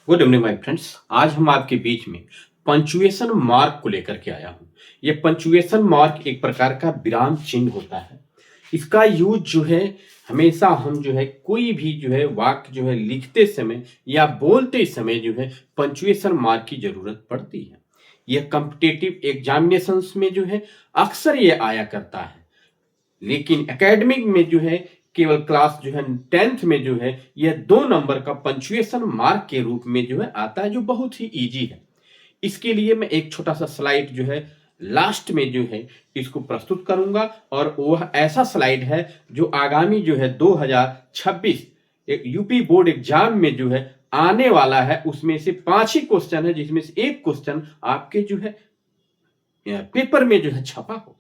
Good evening my friends. आज हम आपके बीच में पंचुएशन मार्क को लेकर के आया हूं। ये पंचुएशन मार्क एक प्रकार का विराम चिन्ह होता है। इसका यूज जो है हमेशा हम जो है कोई भी जो है वाक्य जो है लिखते समय या बोलते समय जो है पंचुएशन मार्क की जरूरत पड़ती है। यह कॉम्पिटिटिव एग्जामिनेशंस में जो है अक्सर ये आया करता है, लेकिन एकेडमिक में जो है केवल क्लास जो है 10th में जो है यह 2 नंबर का पंचुएशन मार्क के रूप में जो है आता है, जो बहुत ही इजी है। इसके लिए मैं एक छोटा सा स्लाइड जो है लास्ट में जो है इसको प्रस्तुत करूंगा, और वह ऐसा स्लाइड है जो आगामी जो है 2026 एक यूपी बोर्ड एग्जाम में जो है आने वाला है। उसमें से 5 ही क्वेश्चन है, जिसमें से एक क्वेश्चन आपके जो है पेपर में जो है छपा हो।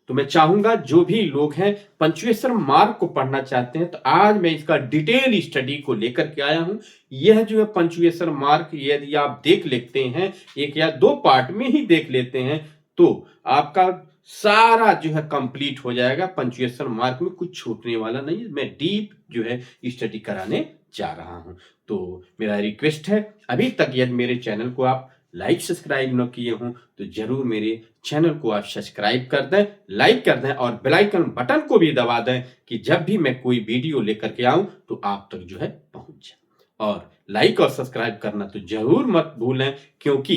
तो मैं चाहूंगा जो भी लोग हैं पंचुएशन मार्क को पढ़ना चाहते हैं, तो आज मैं इसका डिटेल स्टडी को लेकर के आया हूं। यह जो है पंचुएशन मार्क यदि आप देख लेते हैं, एक या दो पार्ट में ही देख लेते हैं, तो आपका सारा जो है कंप्लीट हो जाएगा। पंचुएशन मार्क में कुछ छूटने वाला नहीं है। मैं डीप जो है स्टडी कराने जा रहा हूं। तो मेरा रिक्वेस्ट है, अभी तक यदि मेरे चैनल को आप लाइक सब्सक्राइब न किए हों तो जरूर मेरे चैनल को आप सब्सक्राइब कर दें, लाइक कर दें और बेल आइकन बटन को भी दबा दें कि जब भी मैं कोई वीडियो लेकर के आऊं तो आप तक जो है पहुंच जाए। और लाइक और सब्सक्राइब करना तो जरूर मत भूलें, क्योंकि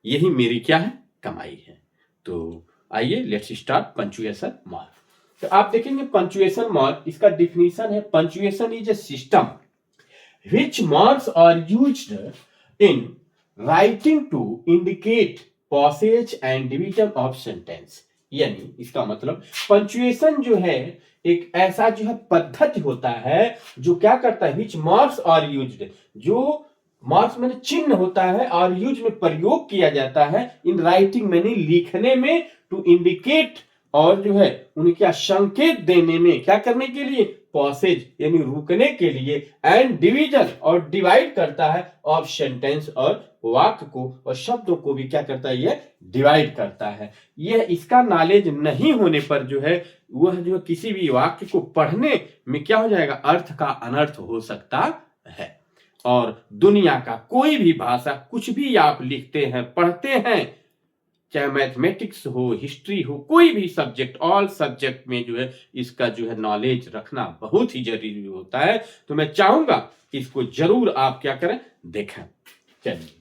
यही मेरी क्या है, कमाई है। तो आइए लेट्स स्टार्ट पंचुएशन मार्क। तो आप देखेंगे पंचुएशन मार्क, इसका डिफिनीशन है punctuation is a system which marks are used in writing to indicate passage and division of sentence। यानी इसका मतलब पंचुएशन जो है एक ऐसा जो है पद्धति होता है जो क्या करता है, which marks are used, जो मार्क्स मैंने चिन्ह होता है और यूज में प्रयोग किया जाता है इन राइटिंग मैंने लिखने में, टू इंडिकेट और जो है उन्हें क्या संकेत देने में, क्या करने के लिए, पॉसेज यानी रुकने के लिए, एंड डिवीजन और डिवाइड करता है ऑफ सेंटेंस और वाक्य को और शब्दों को भी क्या करता है, ये डिवाइड करता है। यह इसका नॉलेज नहीं होने पर जो है वह जो किसी भी वाक्य को पढ़ने में क्या हो जाएगा, अर्थ का अनर्थ हो सकता है। और दुनिया का कोई भी भाषा कुछ भी आप लिखते हैं पढ़ते हैं, चाहे मैथमेटिक्स हो, हिस्ट्री हो, कोई भी सब्जेक्ट, ऑल सब्जेक्ट में जो है इसका जो है नॉलेज रखना बहुत ही जरूरी होता है। तो मैं चाहूंगा कि इसको जरूर आप क्या करें, देखें। चलिए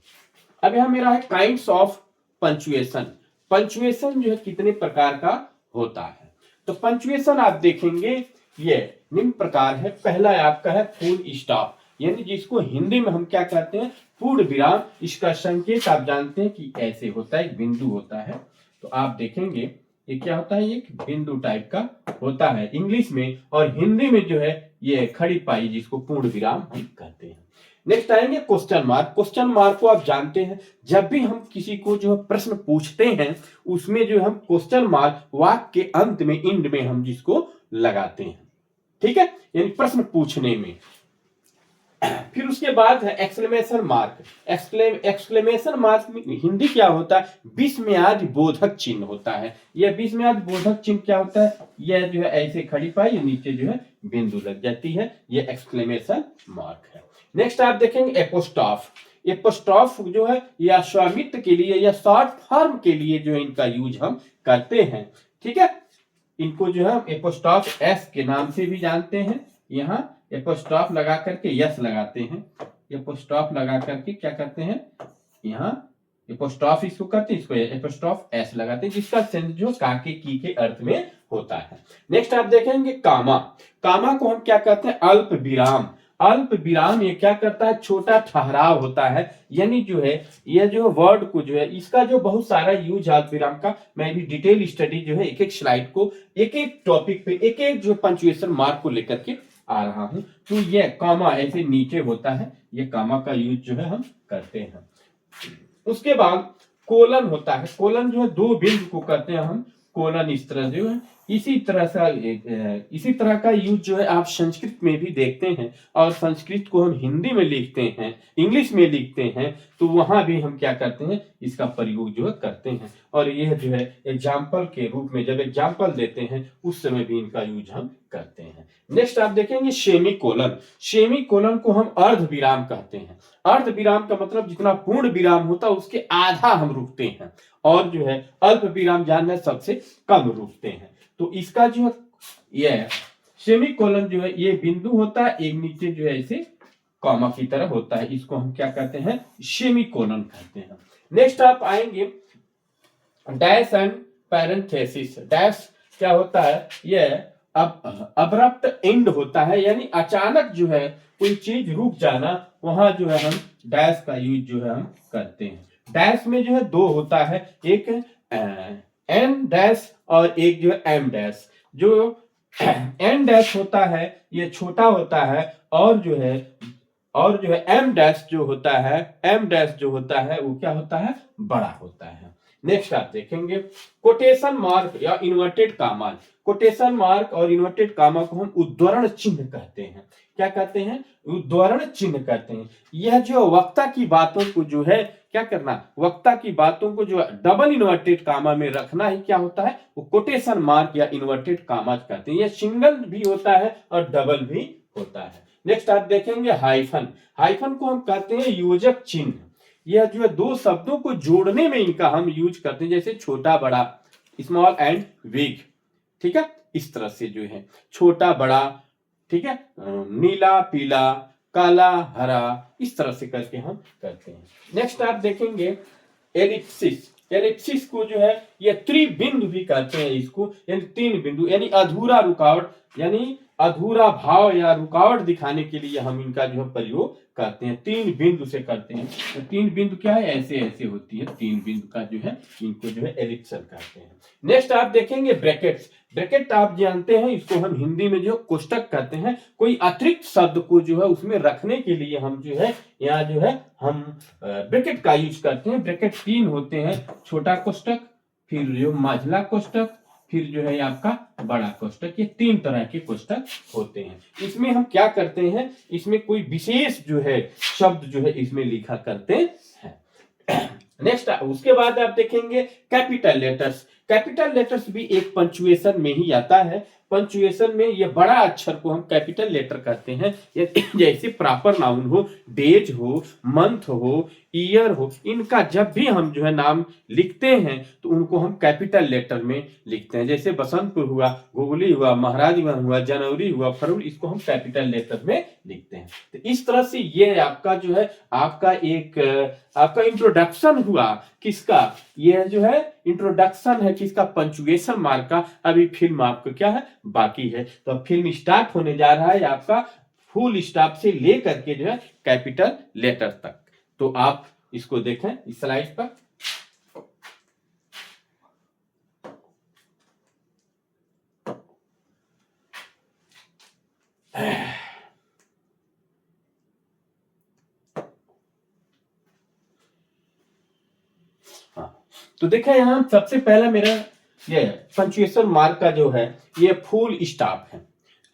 अब यहां मेरा है काइंड्स ऑफ पंचुएशन। पंचुएशन जो है कितने प्रकार का होता है, तो पंचुएशन आप देखेंगे ये निम्न प्रकार है। पहला आपका है फुल स्टॉप, यानी जिसको हिंदी में हम क्या कहते हैं, पूर्ण विराम। इसका संकेत आप जानते हैं कि ऐसे होता है, एक बिंदु होता है। तो आप देखेंगे ये क्या होता है, एक बिंदु टाइप का होता है इंग्लिश में, और हिंदी में जो है ये खड़ी पाई, जिसको पूर्ण विराम हम कहते हैं। नेक्स्ट आएंगे क्वेश्चन मार्क। क्वेश्चन मार्क को आप जानते हैं, जब भी हम किसी को जो है प्रश्न पूछते हैं उसमें जो हम क्वेश्चन मार्क वाक्य के अंत में, इंड में हम जिसको लगाते हैं, ठीक है, यानी प्रश्न पूछने में। फिर उसके बाद है एक्सक्लेमेशन मार्क। एक्सक्लेमेशन मार्क में हिंदी क्या होता है, विस्मयादि बोधक चिन्ह होता है। यह विस्मयादि बोधक चिन्ह क्या होता है, यह जो है ऐसे खड़ी पाई नीचे जो है बिंदु लग जाती है, यह एक्सक्लेमेशन मार्क है। नेक्स्ट आप देखेंगे एपोस्ट्रॉफ। एपोस्ट्रॉफ जो है या स्वामित्व के लिए या शॉर्ट फॉर्म के लिए जो है इनका यूज हम करते हैं, ठीक है। इनको जो है एपोस्ट्रॉफ एस के नाम से भी जानते हैं। यहाँ एपोस्ट्रॉफ लगा करके यस लगाते हैं, एपोस्ट्रॉफ लगा करके क्या करते हैं, यहाँ एपोस्ट्रॉफ इसको करते हैं, इसको एपोस्ट्रॉफ एस लगाते हैं, जिसका सेंस जो काके की के अर्थ में होता है। नेक्स्ट आप देखेंगे कामा। कामा को हम क्या कहते हैं, अल्प विराम। अल्प विराम ये क्या करता है, छोटा ठहराव होता है, यानी जो है यह जो वर्ड को जो है इसका जो बहुत सारा यूज अल्प विराम का, मैं भी डिटेल स्टडी जो है एक एक स्लाइड को एक एक टॉपिक पे एक एक जो पंचुएशन मार्क को लेकर के आ रहा हूं। तो ये कामा ऐसे नीचे होता है, ये कामा का यूज जो है हम करते हैं। उसके बाद कोलन होता है। कोलन जो है दो बिंदु को करते हैं हम कोलन, इस तरह जो है इसी तरह का यूज जो है आप संस्कृत में भी देखते हैं, और संस्कृत को हम हिंदी में लिखते हैं, इंग्लिश में लिखते हैं, तो वहां भी हम क्या करते हैं, इसका प्रयोग जो है करते हैं। और यह जो है एग्जाम्पल के रूप में जब एग्जाम्पल देते हैं उस समय भी इनका यूज हम करते हैं। नेक्स्ट आप देखेंगे सेमी कोलन। सेमी कोलन को हम अर्ध विराम कहते हैं। अर्ध विराम का मतलब जितना पूर्ण विराम होता है उसके आधा हम रुकते हैं, और जो है अल्प विराम जानना सबसे कम रुकते हैं। तो इसका जो है ये सेमी कोलन जो है ये बिंदु होता है, एक नीचे जो है इसे कॉमा की तरह होता है, इसको हम क्या कहते हैं, सेमी कोलन कहते हैं। नेक्स्ट आप आएंगे डैश एंड पैरेंथेसिस। डैश क्या होता है, यह अब अब्रप्ट एंड होता है, यानी अचानक जो है कोई चीज रुक जाना, वहां जो है हम डैश का यूज जो है हम करते हैं। डैश में जो है दो होता है, एक एन डैश और एक जो है एम डैश। जो एन डैश होता है ये छोटा होता है, और जो है एम डैश जो होता है, एम डैश जो होता है वो क्या होता है, बड़ा होता है। नेक्स्ट आप देखेंगे कोटेशन मार्क या इन्वर्टेड कामा। कोटेशन मार्क और इन्वर्टेड कामा को हम उद्धरण चिन्ह कहते हैं। क्या कहते हैं, उद्धरण चिन्ह कहते हैं। यह जो वक्ता की बातों को जो है क्या करना, वक्ता की बातों को जो डबल इन्वर्टेड कामा में रखना ही क्या होता है, वो कोटेशन मार्क या इन्वर्टेड कामा कहते हैं। यह सिंगल भी होता है और डबल भी होता है। नेक्स्ट आप देखेंगे हाइफन। हाइफन को हम कहते हैं योजक चिन्ह। यह जो है दो शब्दों को जोड़ने में इनका हम यूज करते हैं, जैसे छोटा बड़ा, स्मॉल एंड बिग, ठीक है, इस तरह से जो है छोटा बड़ा, ठीक है, नीला पीला, काला हरा, इस तरह से करके हम करते हैं। नेक्स्ट आप देखेंगे एलिप्सिस। एलिप्सिस को जो है ये त्रिबिंदु भी कहते हैं इसको, यानी तीन बिंदु, यानी अधूरा रुकावट, यानी अधूरा भाव या रुकावट दिखाने के लिए हम इनका जो है प्रयोग करते हैं। तीन बिंदु से करते हैं। तो तीन बिंदु क्या है, ऐसे ऐसे होती है, तीन बिंदु का जो है इनको जो है एलिप्सल कहते हैं। नेक्स्ट आप देखेंगे ब्रैकेट्स। ब्रैकेट आप जानते हैं, इसको हम हिंदी में जो कोष्टक कहते हैं। कोई अतिरिक्त शब्द को जो है उसमें रखने के लिए हम जो है यहाँ जो है हम ब्रैकेट का यूज करते हैं। ब्रैकेट तीन होते हैं, छोटा कोष्टक, फिर जो मझला कोष्टक, फिर जो है आपका बड़ा कोष्टक। ये तीन तरह के कोष्टक होते हैं। इसमें हम क्या करते हैं, इसमें कोई विशेष जो है शब्द जो है इसमें लिखा करते हैं। नेक्स्ट उसके बाद आप देखेंगे कैपिटल लेटर्स। कैपिटल लेटर्स भी एक पंचुएशन में ही आता है। पंचुएशन में ये बड़ा अक्षर को हम कैपिटल लेटर कहते हैं। जैसे प्रॉपर नाउन हो, डेज हो, मंथ हो, ईयर हो, इनका जब भी हम जो है नाम लिखते हैं तो उनको हम कैपिटल लेटर में लिखते हैं। जैसे बसंतपुर हुआ, गुगली हुआ, महाराजगंज हुआ, जनवरी हुआ, फरवरी, इसको हम कैपिटल लेटर में लिखते हैं। तो इस तरह से ये आपका जो है आपका इंट्रोडक्शन हुआ किसका, यह जो है इंट्रोडक्शन है किसका, पंचुएशन मार्क का। अभी फिल्म आपको क्या है बाकी है। तो अब फिल्म स्टार्ट होने जा रहा है आपका फुल स्टॉप से लेकर के जो है कैपिटल लेटर तक। तो आप इसको देखें इस स्लाइड पर। तो देखा यहाँ सबसे पहला मेरा ये पंचुएशन मार्क का जो है ये फुल स्टॉप है।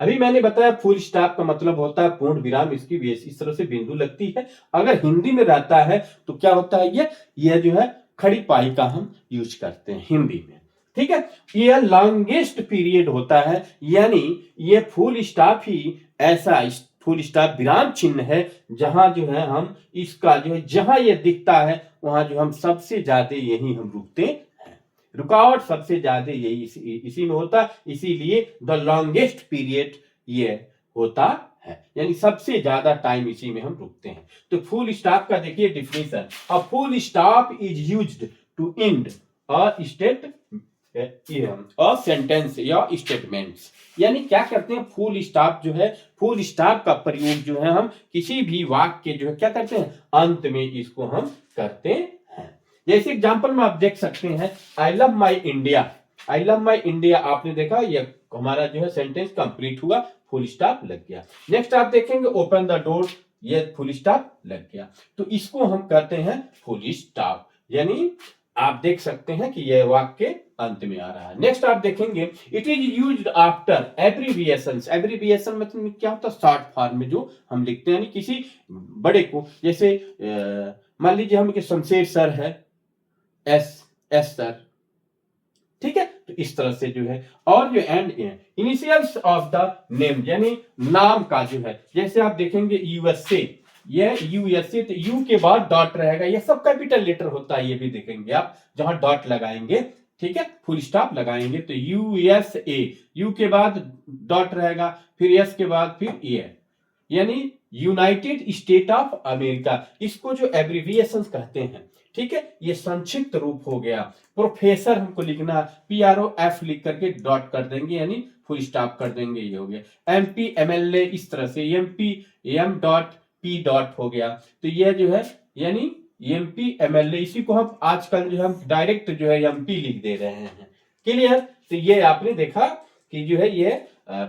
अभी मैंने बताया फुल स्टॉप का मतलब होता है पूर्ण विराम, इसकी इस तरह से बिंदु लगती है। अगर हिंदी में रहता है तो क्या होता है, ये जो है खड़ी पाई का हम यूज करते हैं हिंदी में, ठीक है। ये लॉन्गेस्ट पीरियड होता है, यानी ये फुल स्टॉप ही ऐसा फुल स्टॉप विराम चिन्ह है जहां जो है हम इसका जो है जहां ये दिखता है वहां जो हम सबसे ज्यादा यही हम रुकते हैं। रुकावट सबसे ज्यादा यही इसी में होता है, इसीलिए द लॉन्गेस्ट पीरियड ये होता है, यानी सबसे ज्यादा टाइम इसी में हम रुकते हैं। तो फुल स्टॉप का देखिए definition, a full stop is used to end a sentence या स्टेटमेंट्स। यानी क्या करते हैं, फुल स्टॉप जो है, फुल स्टॉप का प्रयोग जो है हम किसी भी वाक्य के जो है क्या करते हैं अंत में इसको हम करते हैं। जैसे एग्जांपल में आप देख सकते हैं I love my India. I love my India आपने देखा ये हमारा जो है सेंटेंस कंप्लीट हुआ, फुल स्टॉप लग गया। नेक्स्ट आप देखेंगे ओपन द डोर, ये फुल स्टॉप लग गया। तो इसको हम कहते हैं फुल स्टॉप, यानी आप देख सकते हैं कि यह वाक्य अंत में आ रहा है। नेक्स्ट आप देखेंगे, it is used after abbreviation. Abbreviation मतलब क्या होता है, शॉर्ट फॉर्म में जो हम लिखते हैं, यानी किसी बड़े को, जैसे मान लीजिए हम कि शमशेर सर है, एस एस सर, ठीक है, तो इस तरह से जो है, और जो and initials of the name, यानी नाम का जो है, जैसे आप देखेंगे यूएसए, ये यूएसए, तो यू के बाद डॉट रहेगा, ये सब कैपिटल लेटर होता है, ये भी देखेंगे आप, जहां डॉट लगाएंगे, ठीक है, फुल स्टॉप लगाएंगे तो यूएसए, यू के बाद डॉट रहेगा, फिर एस के बाद फिर ए, यानी यूनाइटेड स्टेट ऑफ अमेरिका, इसको जो एब्रिविएशन कहते हैं, ठीक है, ये संक्षिप्त रूप हो गया। प्रोफेसर हमको लिखना, PROF लिख करके डॉट कर देंगे, यानी फुल स्टॉप कर देंगे, ये हो गया। MP MLA, इस तरह से MP M dot P dot हो गया, तो ये जो है यानी MP MLA, इसी को हम आजकल जो हम डायरेक्ट जो है MP लिख दे रहे हैं। क्लियर, तो ये आपने देखा कि जो है ये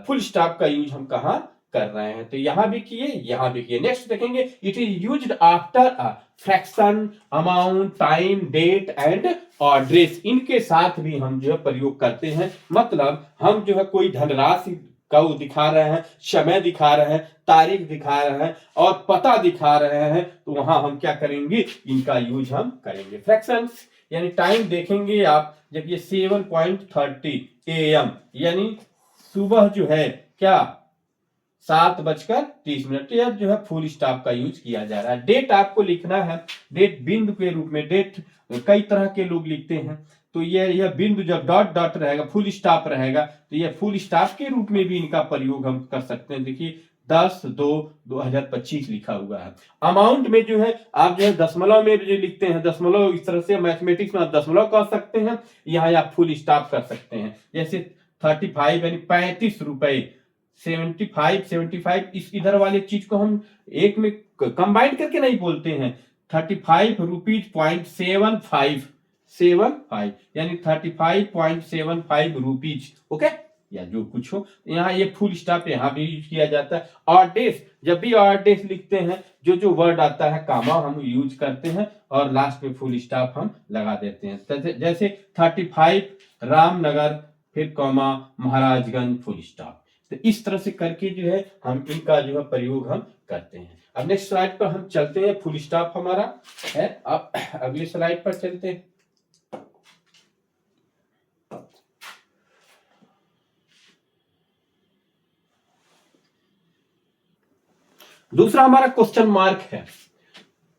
फुल स्टॉप का यूज हम कहाँ कर रहे हैं, तो यहां भी किए, यहां भी किए। नेक्स्ट देखेंगे, it is used after a fraction, amount, time, date and address, इनके साथ भी हम जो है प्रयोग करते हैं। मतलब हम जो है कोई धनराशि का दिखा रहे हैं, समय दिखा रहे हैं, तारीख दिखा रहे हैं और पता दिखा रहे हैं, तो वहां हम क्या करेंगे, इनका यूज हम करेंगे। फ्रैक्शंस यानी टाइम देखेंगे आप, जब ये 7:30 AM, यानी सुबह जो है क्या 7:30, यह जो है फुल स्टॉप का यूज किया जा रहा है। डेट आपको लिखना है, डेट बिंदु के रूप में, डेट कई तरह के लोग लिखते हैं, तो यह बिंदु जब डॉट डॉट रहेगा, फुल स्टॉप रहेगा, तो यह फुल स्टॉप के रूप में भी इनका प्रयोग हम कर सकते हैं। देखिए 10/2/2025 लिखा हुआ है। अमाउंट में जो है आप जो है दशमलव में जो लिखते हैं, दशमलव, इस तरह से मैथमेटिक्स में आप दशमलव कह सकते हैं, यहाँ आप फुल स्टॉप कर सकते हैं। जैसे 35 यानी 35 रुपए, 75 इस इधर वाले चीज को हम एक में कंबाइन करके नहीं बोलते हैं, 35 रुपीज.75 यानी 35.75 रुपीज, ओके, या जो कुछ हो, यहाँ ये फुल स्टॉप यहाँ भी यूज किया जाता है। और डेस, जब भी और डेस लिखते हैं, जो जो वर्ड आता है कामा हम यूज करते हैं और लास्ट में फुल स्टॉप हम लगा देते हैं। जैसे 35 रामनगर, फिर कॉमा महाराजगंज, फुल स्टॉप। तो इस तरह से करके जो है हम इनका जो है प्रयोग हम करते हैं। अब नेक्स्ट स्लाइड पर हम चलते हैं, फुल स्टॉप हमारा है। अब अगली स्लाइड पर चलते हैं। दूसरा हमारा क्वेश्चन मार्क है।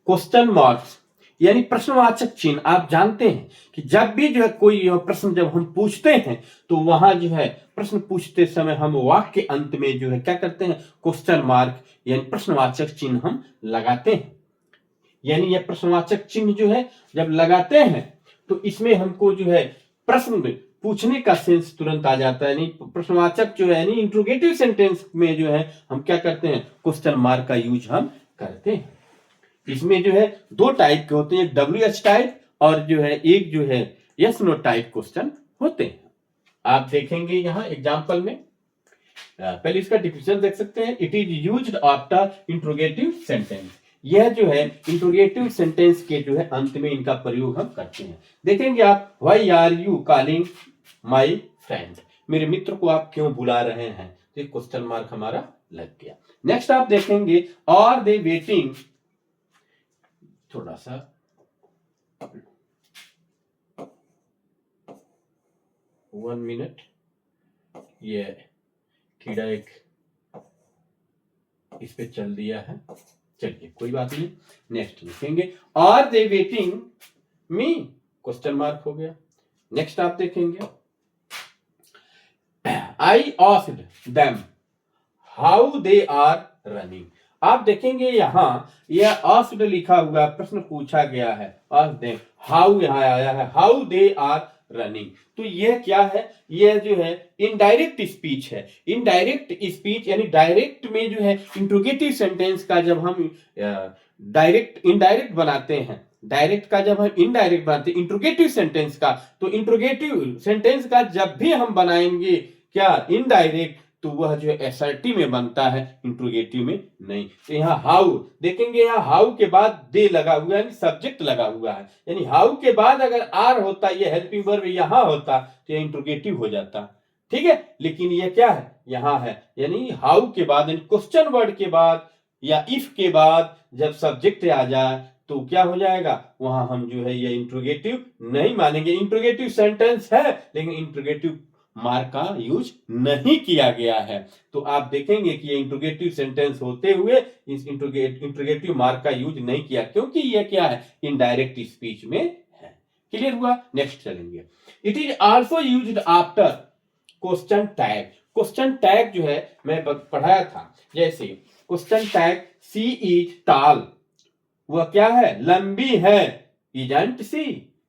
क्वेश्चन मार्क्स यानी प्रश्नवाचक चिन्ह। आप जानते हैं कि जब भी जो है कोई प्रश्न जब हम पूछते हैं, तो वहां जो है प्रश्न पूछते समय हम वाक्य अंत में जो है क्या करते हैं, क्वेश्चन मार्क यानी प्रश्नवाचक चिन्ह हम लगाते हैं। यानी यह प्रश्नवाचक चिन्ह जो है जब लगाते हैं, तो इसमें हमको जो है प्रश्न पूछने का सेंस तुरंत आ जाता है। यानी प्रश्नवाचक जो है, यानी इंट्रोगेटिव सेंटेंस में जो है हम क्या करते हैं, क्वेश्चन मार्क का यूज हम करते हैं। इसमें जो है दो टाइप के होते हैं, एक WH टाइप और जो है एक जो है यस नो टाइप क्वेश्चन होते हैं। आप देखेंगे यहाँ एग्जांपल में, पहले इसका डिफिनेशन देख सकते हैं, it is used after interrogative sentence. यह जो है इंट्रोगेटिव सेंटेंस के जो है अंत में इनका प्रयोग हम करते हैं। देखेंगे आप, why are you calling my friend, मेरे मित्र को आप क्यों बुला रहे हैं, तो क्वेश्चन मार्क हमारा लग गया। नेक्स्ट आप देखेंगे, आर दे वेटिंग, थोड़ा सा वन मिनट, ये कीड़ा एक इस पे चल दिया है, चलिए कोई बात नहीं। नेक्स्ट लिखेंगे, are they waiting me, question mark हो गया। नेक्स्ट आप देखेंगे, I asked them how they are running. आप देखेंगे यहां यह आस्क्ड लिखा हुआ, प्रश्न पूछा गया है, आस्क्ड देम, हाउ यहां आया है, हाउ दे आर रनिंग। तो यह क्या है, यह जो है इनडायरेक्ट स्पीच है। इनडायरेक्ट स्पीच यानी डायरेक्ट में जो है इंट्रोगेटिव सेंटेंस का जब हम डायरेक्ट इनडायरेक्ट बनाते हैं, डायरेक्ट का जब हम इनडायरेक्ट बनाते हैं इंट्रोगेटिव सेंटेंस का, तो इंट्रोगेटिव सेंटेंस का जब भी हम बनाएंगे क्या इनडायरेक्ट, तो वह जो है एसर्टिव में बनता है, इंट्रोगेटिव में नहीं। तो यहाँ हाउ देखेंगे, यहाँ हाउ के बाद दे लगा हुआ है, यानी सब्जेक्ट लगा हुआ है, यानी हाउ के बाद अगर आर होता, ये हेल्पिंग वर्ब यहाँ होता तो ये इंट्रोगेटिव हो जाता, ठीक है। लेकिन ये क्या है, यहाँ है, यानी हाउ के बाद, यानी क्वेश्चन वर्ड के बाद या इफ के बाद जब सब्जेक्ट आ जाए तो क्या हो जाएगा, वहां हम जो है ये इंट्रोगेटिव नहीं मानेंगे। इंट्रोगेटिव सेंटेंस है लेकिन इंट्रोगेटिव मार्क का यूज नहीं किया गया है। तो आप देखेंगे कि ये इंट्रोगेटिव सेंटेंस होते हुए इस इंट्रोगेटिव मार्क का यूज नहीं किया, क्योंकि ये क्या है, इनडायरेक्ट स्पीच में है। क्लियर हुआ। नेक्स्ट चलेंगे। It is also used after question tag. Question tag जो है मैं पढ़ाया था, जैसे question tag she is tall, वह क्या है, लंबी है। इजंट सी,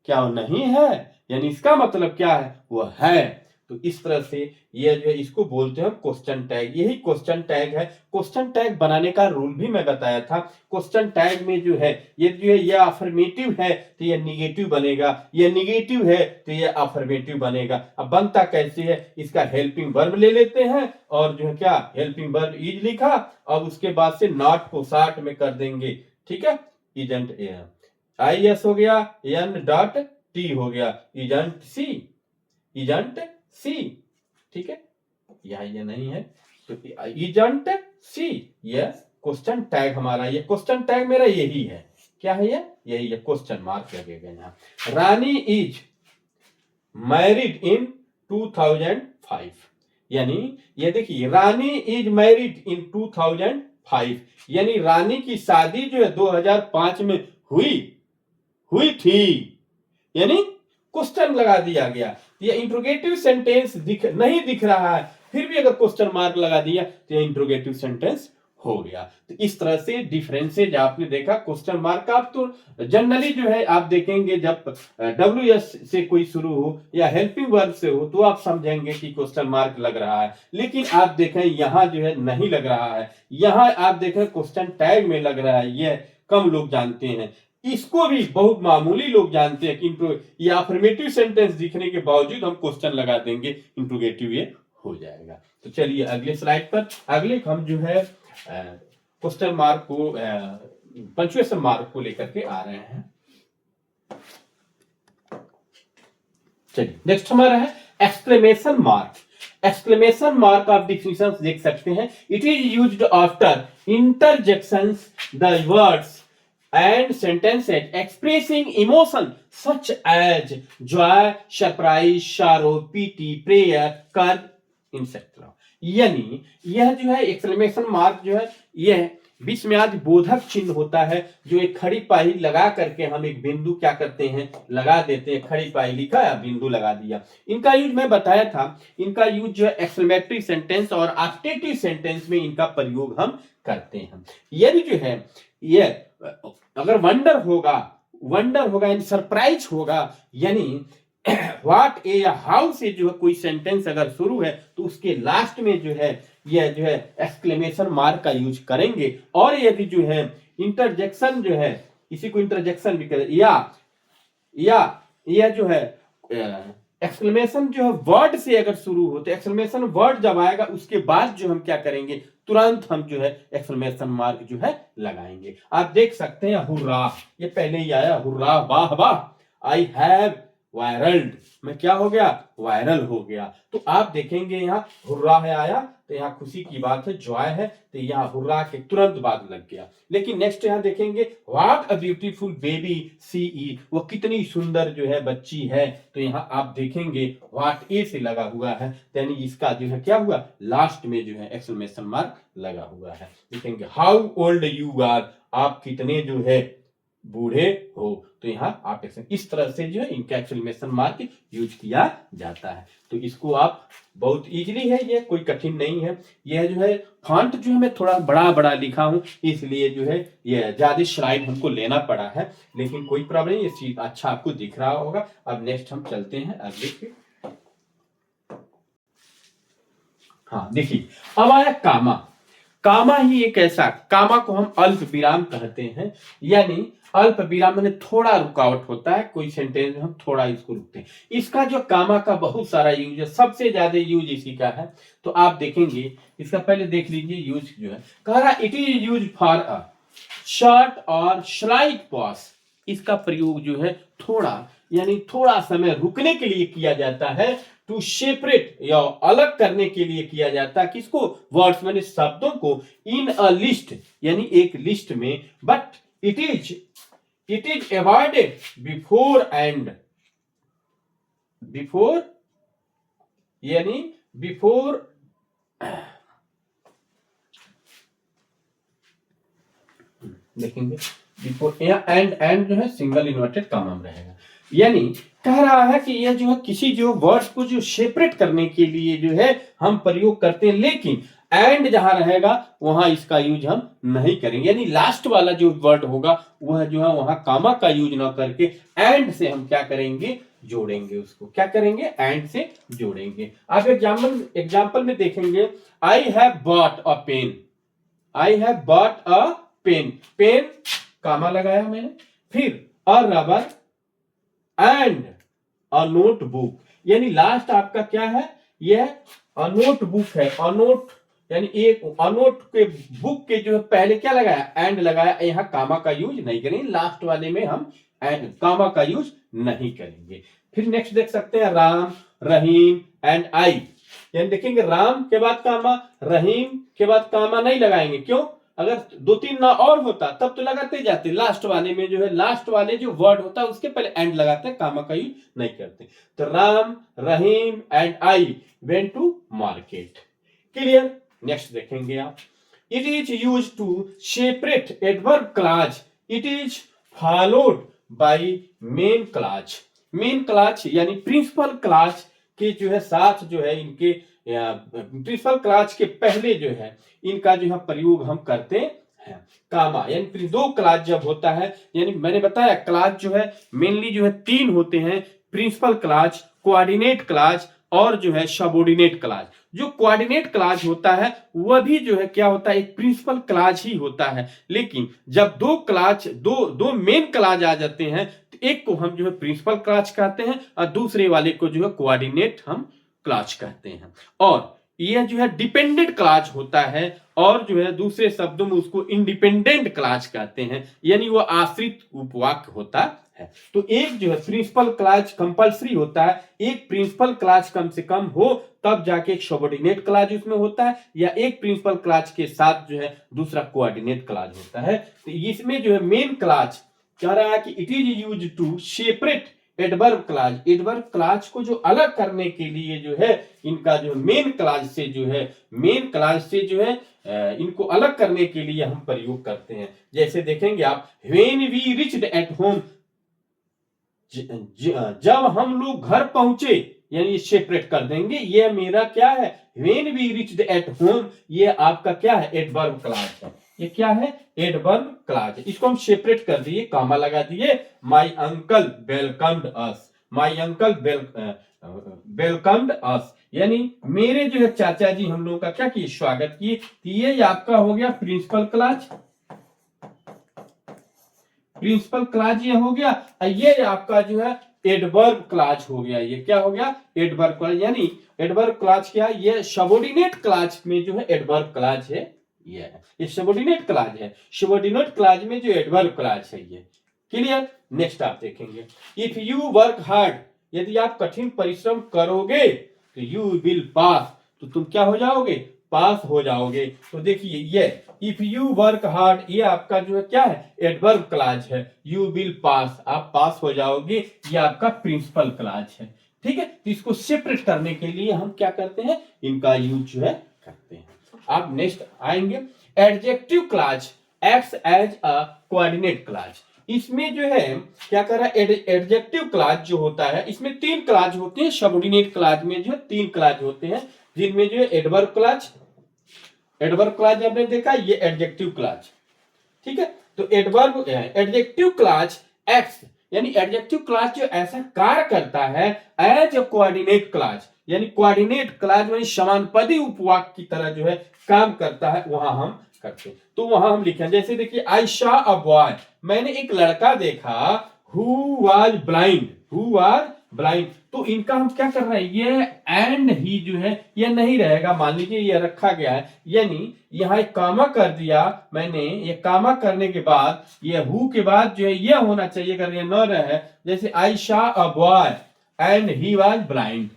क्या वो नहीं है, यानी इसका मतलब क्या है, वह है। तो इस तरह से ये जो है इसको बोलते हैं क्वेश्चन टैग। यही क्वेश्चन टैग है। क्वेश्चन टैग बनाने का रूल भी मैं बताया था। क्वेश्चन टैग में जो है ये अफर्मेटिव है तो ये निगेटिव बनेगा, ये निगेटिव है तो ये अफर्मेटिव बनेगा। अब बनता कैसे है, इसका हेल्पिंग वर्ब ले लेते हैं और जो है क्या, हेल्पिंग वर्ब इज लिखा और उसके बाद से नॉट को शॉर्ट में कर देंगे, ठीक है। इजंट आई एस हो गया, एन डॉट टी हो गया, इजंट सी, इजंट सी, ठीक है। यहाँ ये नहीं है तो इजंट सी, ये क्वेश्चन टैग हमारा, ये क्वेश्चन टैग मेरा यही है। क्या है ये, यही है, क्वेश्चन मार्क लगेगा यहाँ। रानी इज मैरिड इन 2005, यानी ये देखिए, रानी इज मैरिड इन 2005, यानी रानी की शादी जो है 2005 में हुई थी, यानी क्वेश्चन लगा दिया गया। ये इंट्रोगेटिव सेंटेंस नहीं दिख रहा है, फिर भी अगर क्वेश्चन मार्क लगा दिया तो ये इंट्रोगेटिव सेंटेंस हो गया। तो इस तरह से डिफरेंसेज आपने देखा क्वेश्चन मार्क का। आप तो जनरली जो है आप देखेंगे जब WS से कोई शुरू हो या हेल्पिंग वर्ब से हो तो आप समझेंगे कि क्वेश्चन मार्क लग रहा है, लेकिन आप देखें यहाँ जो है नहीं लग रहा है। यहाँ आप देखें क्वेश्चन टैग में लग रहा है, ये कम लोग जानते हैं। इसको भी बहुत मामूली लोग जानते हैं कि ये अफर्मेटिव सेंटेंस दिखने के बावजूद हम क्वेश्चन लगा देंगे, इंट्रोगेटिव ये हो जाएगा। तो चलिए अगले स्लाइड पर, अगले हम जो है क्वेश्चन मार्क को, पंक्चुएशन मार्क को लेकर के आ रहे हैं। चलिए नेक्स्ट हमारा है एक्सक्लेमेशन मार्क। एक्सक्लेमेशन मार्क आप डिफिनेशन देख सकते हैं। It is used after interjections the words and sentences expressing emotion such as joy, surprise, sorrow, pity, prayer, curse, etc. यानी यह जो है एक्सक्लेमेशन मार्क जो है यह बीच में आज बोधक चिन्ह होता है, जो एक खड़ी पाही लगा करके हम एक बिंदु क्या करते हैं, लगा देते हैं। खड़ी पाही लिखा या बिंदु लगा दिया। इनका यूज मैं बताया था, इनका यूज जो है एक्सक्लेमेटरी सेंटेंस और ऑब्जेक्टिव सेंटेंस में इनका प्रयोग हम करते हैं। यदि जो है ये अगर वंडर होगा यानी सरप्राइज होगा, यानी व्हाट ए या हाउ से जो है कोई सेंटेंस अगर शुरू है तो उसके लास्ट में जो है यह जो है एक्सक्लेमेशन मार्क का यूज करेंगे। और यदि जो है इंटरजेक्शन जो है, इसी को इंटरजेक्शन भी करें, या यह जो है एक्सक्लेमेशन जो है वर्ड से अगर शुरू हो तो एक्सक्लेमेशन वर्ड जब आएगा उसके बाद जो हम क्या करेंगे, तुरंत हम जो है एक्सक्लेमेशन मार्क जो है लगाएंगे। आप देख सकते हैं हुर्रा, ये पहले ही आया, हुर्रा वाह वाह, आई हैव वायरल्ड, मैं क्या हो गया, वायरल हो गया। तो आप देखेंगे यहाँ हुर्रा है आया तो यहाँ खुशी की बात है, जॉय है, तो यहाँ हुर्रा के तुरंत बाद लग गया। लेकिन नेक्स्ट यहाँ देखेंगे what a beautiful baby she is, वो कितनी सुंदर जो है बच्ची है, तो यहाँ आप देखेंगे व्हाट ए से लगा हुआ है, यानी इसका जो है क्या हुआ, लास्ट में जो है एक्सक्लेमेशन मार्क लगा हुआ है। देखेंगे हाउ ओल्ड यू आर, आप कितने जो है बूढ़े हो, तो यहाँ आप इस तरह से जो है इनका एक्सक्लेमेशन मार्क यूज किया जाता है। तो इसको आप बहुत इजीली है, ये कोई कठिन नहीं है। यह जो है फॉन्ट जो है मैं थोड़ा बड़ा लिखा हूं, इसलिए जो है ये ज्यादा स्लाइड हमको लेना पड़ा है, लेकिन कोई प्रॉब्लम नहीं, ये चीज अच्छा आपको दिख रहा होगा। अब नेक्स्ट हम चलते हैं आगे के। हाँ देखिए अब आया कामा। कामा ही एक ऐसा, कामा को हम अल्प विराम कहते हैं, यानी अल्प विराम में थोड़ा रुकावट होता है, कोई सेंटेंस में हम थोड़ा इसको रुकते हैं। इसका जो कामा का बहुत सारा यूज है, सबसे ज्यादा यूज इसी का है। तो आप देखेंगे, इसका पहले देख लीजिए यूज जो है, कह रहा it is use for a short और स्लाइट पॉज। इसका प्रयोग जो है थोड़ा, यानी थोड़ा समय रुकने के लिए किया जाता है। टू सेपरेट या अलग करने के लिए किया जाता है, किसको, वर्ड्स माने शब्दों को, इन अ लिस्ट यानी एक लिस्ट में। But it is avoided before and, before यानी बिफोर, देखेंगे बिफोर एंड जो है सिंगल इन्वर्टेड कॉमा में रहेगा। यानी कह रहा है कि यह जो है किसी जो वर्ड्स को जो सेपरेट करने के लिए जो है हम प्रयोग करते हैं, लेकिन एंड जहां रहेगा वहां इसका यूज हम नहीं करेंगे। यानी लास्ट वाला जो वर्ड होगा वह जो है वहां कामा का यूज ना करके एंड से हम क्या करेंगे, जोड़ेंगे। उसको क्या करेंगे, एंड से जोड़ेंगे। आप एग्जाम्पल में देखेंगे, I have bought a pen, I have bought a pen, pen comma लगाया मैंने, फिर a rubber and a notebook, यानी लास्ट आपका क्या है, यह अ नोटबुक है। अ नोट यानी एक अनोट के बुक के जो है पहले क्या लगाया, एंड लगाया। यहाँ कामा का यूज नहीं करेंगे, लास्ट वाले में हम एंड कामा का यूज नहीं करेंगे। फिर नेक्स्ट देख सकते हैं, राम, रहीम एंड आई, यानी देखेंगे राम के बाद कामा, रहीम के बाद कामा नहीं लगाएंगे। क्यों, अगर दो तीन ना और होता तब तो लगाते जाते। लास्ट वाले में जो है, लास्ट वाले जो वर्ड होता है उसके पहले एंड लगाते हैं, कामा का यूज नहीं करते। तो Ram, Rahim and I went to market. Clear. Next देखेंगे आप, it is use to separate adverb clause, it is followed by main clause. Main clause यानी प्रिंसिपल क्लॉज के जो है साथ जो है, इनके प्रिंसिपल क्लॉज के पहले जो है इनका जो है प्रयोग हम करते हैं कामा। यानी दो क्लॉज जब होता है, यानी मैंने बताया क्लॉज जो है मेनली जो है तीन होते हैं, प्रिंसिपल क्लॉज, कोऑर्डिनेट क्लॉज और जो है सबऑर्डिनेट क्लॉज। जो कोऑर्डिनेट क्लॉज होता है वह भी जो है क्या होता है, एक प्रिंसिपल क्लॉज ही होता है। लेकिन जब दो क्लॉज, दो मेन क्लॉज आ जाते हैं, तो एक को हम जो है प्रिंसिपल क्लॉज कहते हैं और दूसरे वाले को जो है कोऑर्डिनेट हम क्लॉज कहते हैं। और यह जो है डिपेंडेंट क्लॉज होता है, और जो है दूसरे शब्दों में उसको इंडिपेंडेंट क्लॉज कहते हैं, यानी वह आश्रित उपवाक्य होता है। तो एक जो है प्रिंसिपल क्लॉज कंपलसरी होता है, एक प्रिंसिपल क्लॉज कम से कम हो तब जाके एक सबऑर्डिनेट क्लॉज उसमें होता है, या एक प्रिंसिपल क्लॉज के साथ जो है दूसरा कोऑर्डिनेट क्लॉज होता है। तो इसमें जो है मेन क्लॉज कह रहा है कि it is use to separate adverb clause, adverb clause को जो अलग करने के लिए जो है इनका जो मेन क्लॉज से जो है, मेन क्लॉज से जो है इनको अलग करने के लिए हम प्रयोग करते हैं। जैसे देखेंगे आप, when we reached at home, जब हम लोग घर पहुंचे, यानी सेपरेट कर देंगे। ये मेरा क्या है, when we reached at home, ये आपका क्या है, एडवर्ब क्लॉज है। ये क्या है, एडवर्ब क्लॉज। इसको हम सेपरेट कर दिए, कामा लगा दिए। My uncle welcomed us, my uncle welcomed us, यानी मेरे जो है चाचा जी हम लोगों का क्या किए, स्वागत किए। ये आपका हो गया प्रिंसिपल क्लॉज, प्रिंसिपल क्लॉज ये हो गया। ये आपका जो है एडवर्ब क्लॉज हो गया। ये क्या हो गया, एडवर्ब क्लॉज। यानी एडवर्ब क्लॉज क्या है, ये सबऑर्डिनेट क्लॉज में जो है एडवर्ब क्लॉज है, ये सबऑर्डिनेट क्लॉज है। सबऑर्डिनेट क्लॉज में जो एडवर्ब क्लॉज है ये। क्लियर। नेक्स्ट आप देखेंगे, इफ यू वर्क हार्ड, यदि आप कठिन परिश्रम करोगे तो यू विल पास, तो तुम क्या हो जाओगे, पास हो जाओगे। तो देखिए ये इफ यू वर्क हार्ड, ये आपका जो है क्या है, एडवर्ब क्लॉज है। यू विल पास, आप पास हो जाओगे, ये आपका प्रिंसिपल क्लॉज है। ठीक है। तो इसको सेपरेट करने के लिए हम क्या करते हैं, इनका यूज जो है करते हैं। आप नेक्स्ट आएंगे, adjective clause acts as a coordinate clause. इसमें जो है क्या कर रहा है, एडजेक्टिव क्लॉज जो होता है, इसमें तीन क्लॉज होते हैं। सबऑर्डिनेट क्लॉज में जो है तीन क्लॉज होते हैं, जिनमें जो है एडवर्ब क्लॉज, एडवर्ब क्लॉज आपने देखा, ये एडजेक्टिव क्लॉज। ठीक है। तो एडवर्ब एडजेक्टिव क्लॉज एक्ट्स, यानी एडजेक्टिव क्लॉज जो ऐसा कार्य करता है एज अ कोऑर्डिनेट क्लॉज, यानी कोऑर्डिनेट क्लॉज यानी समानपदी उपवाक्य की तरह जो है काम करता है, वहां हम करते हैं। तो वहां हम लिखें, जैसे देखिए आई सॉ अ बॉय, मैंने एक लड़का देखा, who was blind, who was blind. तो इनका हम क्या कर रहे हैं, ये एंड ही जो है ये नहीं रहेगा, मान लीजिए ये रखा गया है, यानी यहाँ एक कामा कर दिया मैंने, ये कामा करने के बाद ये हु के बाद जो है ये होना चाहिए, अगर ये न रहे, जैसे I saw a boy and he was blind,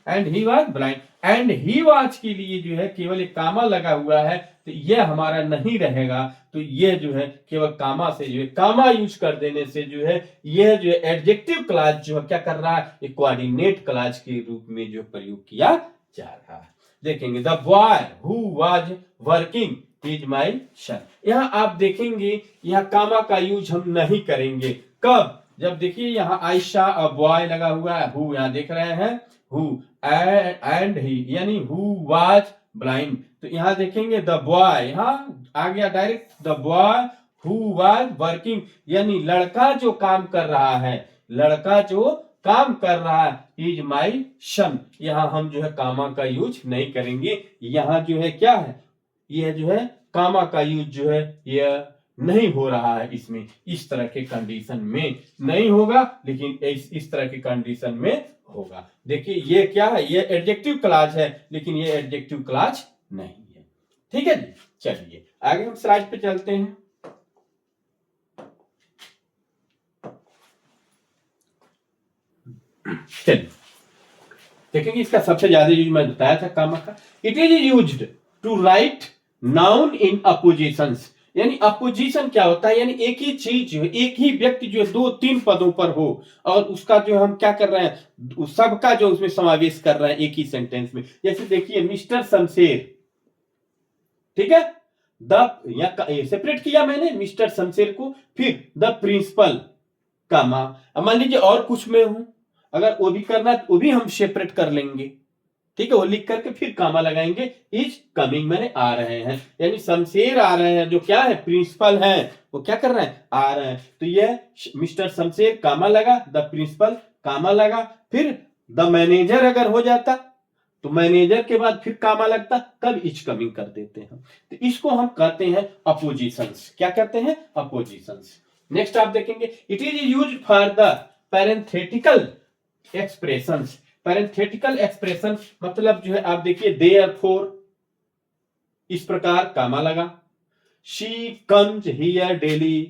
and he was blind, and he was के लिए जो है केवल एक कामा लगा हुआ है, तो यह हमारा नहीं रहेगा। तो यह जो है केवल कामा से जो है, कामा यूज कर देने से जो है यह जो है एडजेक्टिव क्लॉज जो है क्या कर रहा है, एक कोऑर्डिनेट क्लॉज के रूप में जो प्रयोग किया जा रहा है। देखेंगे the boy who was working is my son, यहां आप देखेंगे यहां कामा का यूज हम नहीं करेंगे। कब, जब देखिए यहां आई सॉ अ बॉय लगा हुआ है, हु यहां देख रहे हैं, हु एंड ही यानी हु वाज ब्लाइंड, तो यहां देखेंगे द बॉय, यहां आ गया direct, the boy who was working, यानी लड़का जो काम कर रहा है, लड़का जो काम कर रहा है इज माई सन, यहां हम जो है कामा का यूज नहीं करेंगे। यहां जो है क्या है, यह जो है कामा का यूज जो है यह नहीं हो रहा है इसमें, इस तरह के कंडीशन में नहीं होगा, लेकिन इस तरह के कंडीशन में होगा। देखिए ये क्या है, ये एडजेक्टिव क्लॉज है, लेकिन ये एडजेक्टिव क्लॉज नहीं है। ठीक है जी, चलिए आगे हम स्लाइड पे चलते हैं। चलिए देखेंगे इसका सबसे ज्यादा यूज मैं बताया था कामा का, it is used to write noun in appositions, यानी अपोजिशन क्या होता है, यानी एक ही चीज जो है, एक ही व्यक्ति जो है दो तीन पदों पर हो और उसका जो हम क्या कर रहे हैं, सबका जो उसमें समावेश कर रहे हैं एक ही सेंटेंस में। जैसे देखिए मिस्टर शमशेर, ठीक है, द या सेपरेट किया मैंने मिस्टर शमशेर को, फिर द प्रिंसिपल कामा, मान लीजिए और कुछ में हूं, अगर वो भी करना है तो वो भी हम सेपरेट कर लेंगे, ठीक है, वो लिख करके फिर कामा लगाएंगे, इज कमिंग मैंने आ रहे हैं, यानी शमशेर आ रहे हैं, जो क्या है प्रिंसिपल है, वो क्या कर रहे हैं, आ रहे हैं। तो ये मिस्टर शमशेर कामा लगा, द प्रिंसिपल कामा लगा, फिर द मैनेजर अगर हो जाता तो मैनेजर के बाद फिर कामा लगता, तब इज कमिंग कर देते हैं। तो इसको हम कहते हैं अपोजिशंस, क्या कहते हैं, अपोजिशंस। नेक्स्ट आप देखेंगे it is used for the parenthetical expressions, parenthetical expression मतलब जो है आप देखिए देयरफॉर, इस प्रकार कामा लगा, शी कम्स हियर डेली,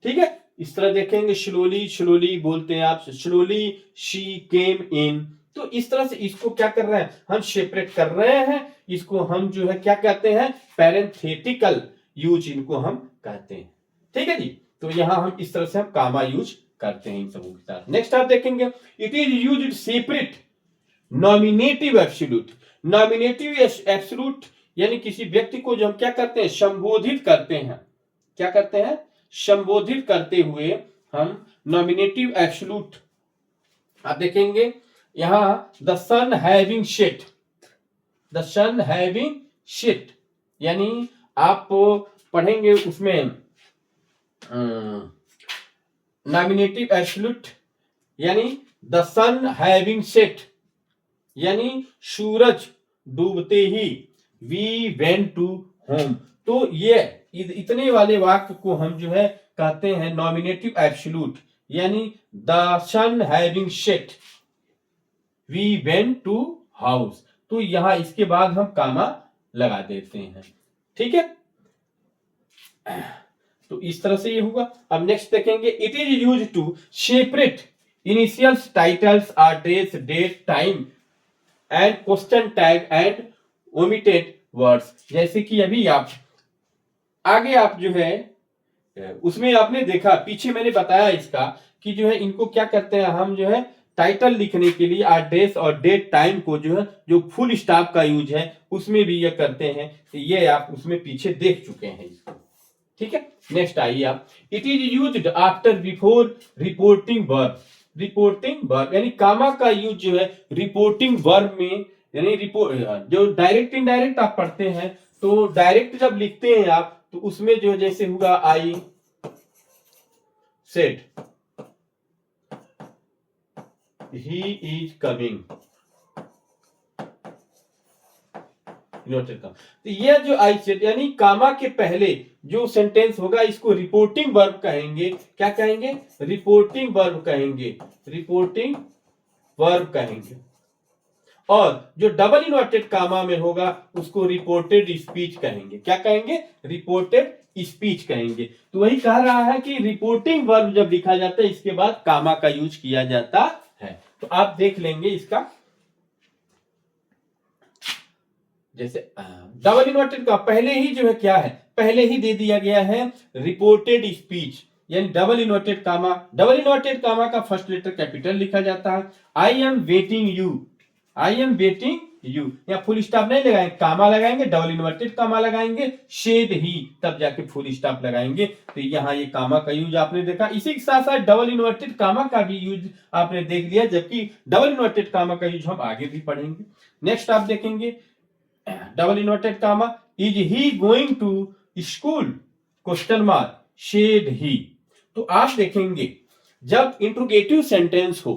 ठीक है, इस तरह देखेंगे स्लोली, स्लोली बोलते हैं आप, स्लोली शी केम इन, तो इस तरह से इसको क्या कर रहे हैं, हम सेपरेट कर रहे हैं, इसको हम जो है क्या कहते हैं, पैरेंथेटिकल यूज इनको हम कहते हैं। ठीक है जी, तो यहां हम इस तरह से हम कामा यूज करते हैं इन सबों के साथ। नेक्स्ट आप देखेंगे it is used separate nominative absolute, nominative absolute यानी किसी व्यक्ति को जो हम क्या करते हैं, संबोधित करते हैं, क्या करते हैं, संबोधित करते हुए हम नॉमिनेटिव एब्सोल्यूट, आप देखेंगे यहां the sun having set, the sun having set, यानी आप पढ़ेंगे उसमें नॉमिनेटिव एब्सोल्यूट, यानी द सन हैविंग शिट, यानी सूरज डूबते ही, वी वेंट टू होम, तो ये इतने वाले वाक्य को हम जो है कहते हैं नॉमिनेटिव एब्सोल्यूट, यानी the sun having set, we went to house, तो यहां इसके बाद हम कामा लगा देते हैं। ठीक है, तो इस तरह से ये होगा। अब नेक्स्ट देखेंगे it is use to separate initials, titles, address, date, time and question tag and omitted words, जैसे कि अभी आप आगे आप जो है उसमें आपने देखा, पीछे मैंने बताया इसका कि जो है इनको क्या करते हैं हम जो है टाइटल लिखने के लिए एड्रेस और डेट टाइम को जो है जो फुल स्टॉप का यूज है उसमें भी ये करते हैं, तो ये आप उसमें पीछे देख चुके हैं इसको। ठीक है, नेक्स्ट आइए आप, it is used after before reporting verb, reporting verb यानी कामा का यूज जो है रिपोर्टिंग वर्ब में, यानी रिपोर्ट जो डायरेक्ट इनडायरेक्ट आप पढ़ते हैं, तो डायरेक्ट जब लिखते हैं आप तो उसमें जो जैसे होगा I said he is coming, denoted comma. तो ये जो आई सेड यानी कामा के पहले जो सेंटेंस होगा इसको रिपोर्टिंग वर्ब कहेंगे। क्या कहेंगे? रिपोर्टिंग वर्ब कहेंगे, रिपोर्टिंग वर्ब कहेंगे। और जो डबल इन्वर्टेड कामा में होगा उसको रिपोर्टेड स्पीच कहेंगे। क्या कहेंगे? रिपोर्टेड स्पीच कहेंगे। तो वही कह रहा है कि रिपोर्टिंग वर्ब जब लिखा जाता है इसके बाद कामा का यूज किया जाता है। तो आप देख लेंगे इसका, जैसे डबल इन्वर्टेड का पहले ही जो है क्या है, पहले ही दे दिया गया है रिपोर्टेड स्पीच, यानी double inverted comma. Double inverted comma का फर्स्ट लेटर कैपिटल लिखा जाता है। I am waiting you, I am waiting you, यहाँ फुल स्टॉप नहीं लगाएंगे, कामा लगाएंगे, डबल इन्वर्टेड कामा लगाएंगे, शेड ही, तब जाके फुल स्टॉप लगाएंगे। तो यहाँ ये कामा का यूज आपने देखा। इसी के साथ साथ डबल इन्वर्टेड कामा का भी यूज आपने देख लिया, जबकि डबल इन्वर्टेड कामा का यूज हम आगे भी पढ़ेंगे। नेक्स्ट आप देखेंगे double inverted comma, is he going to school question mark, said he. तो आप देखेंगे जब इंट्रोगेटिव सेंटेंस हो,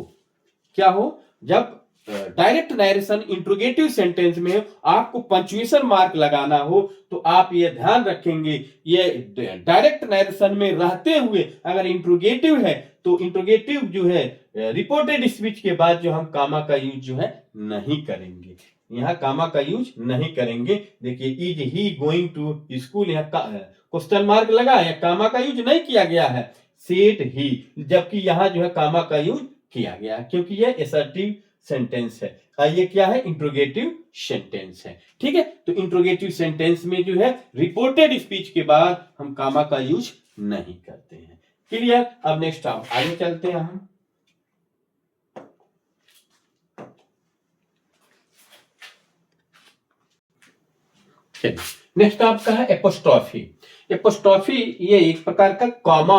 क्या हो, जब डायरेक्ट नरेशन इंट्रोगेटिव सेंटेंस में आपको पंक्चुएशन मार्क लगाना हो तो आप ये ध्यान रखेंगे, ये डायरेक्ट नरेशन में रहते हुए अगर इंट्रोगेटिव है तो इंट्रोगेटिव जो है रिपोर्टेड स्पीच के बाद जो हम कामा का यूज जो है नहीं करेंगे, यहाँ कामा का यूज नहीं करेंगे। देखिए is he going to school, यहाँ क्वेश्चन मार्क लगा है, कामा का यूज नहीं किया गया है, सेड ही, जबकि यहाँ जो है कामा का यूज किया गया है क्योंकि यह असर्टिव सेंटेंस है, ये क्या है, इंट्रोगेटिव सेंटेंस है। ठीक है, तो इंट्रोगेटिव सेंटेंस में जो है रिपोर्टेड स्पीच के बाद हम कामा का यूज नहीं करते हैं। क्लियर? अब नेक्स्ट आप आगे चलते हैं हम। नेक्स्ट आपका है एपोस्ट्रॉफी। एपोस्ट्रॉफी ये एक प्रकार का कॉमा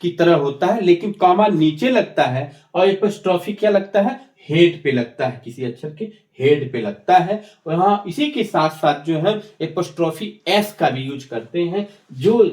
की तरह होता है, लेकिन कॉमा नीचे लगता है और एपोस्ट्रॉफी क्या लगता है, हेड पे लगता है, किसी अक्षर के हेड पे लगता है। और हाँ, इसी के साथ साथ जो है एपोस्ट्रॉफी एस का भी यूज करते हैं, जो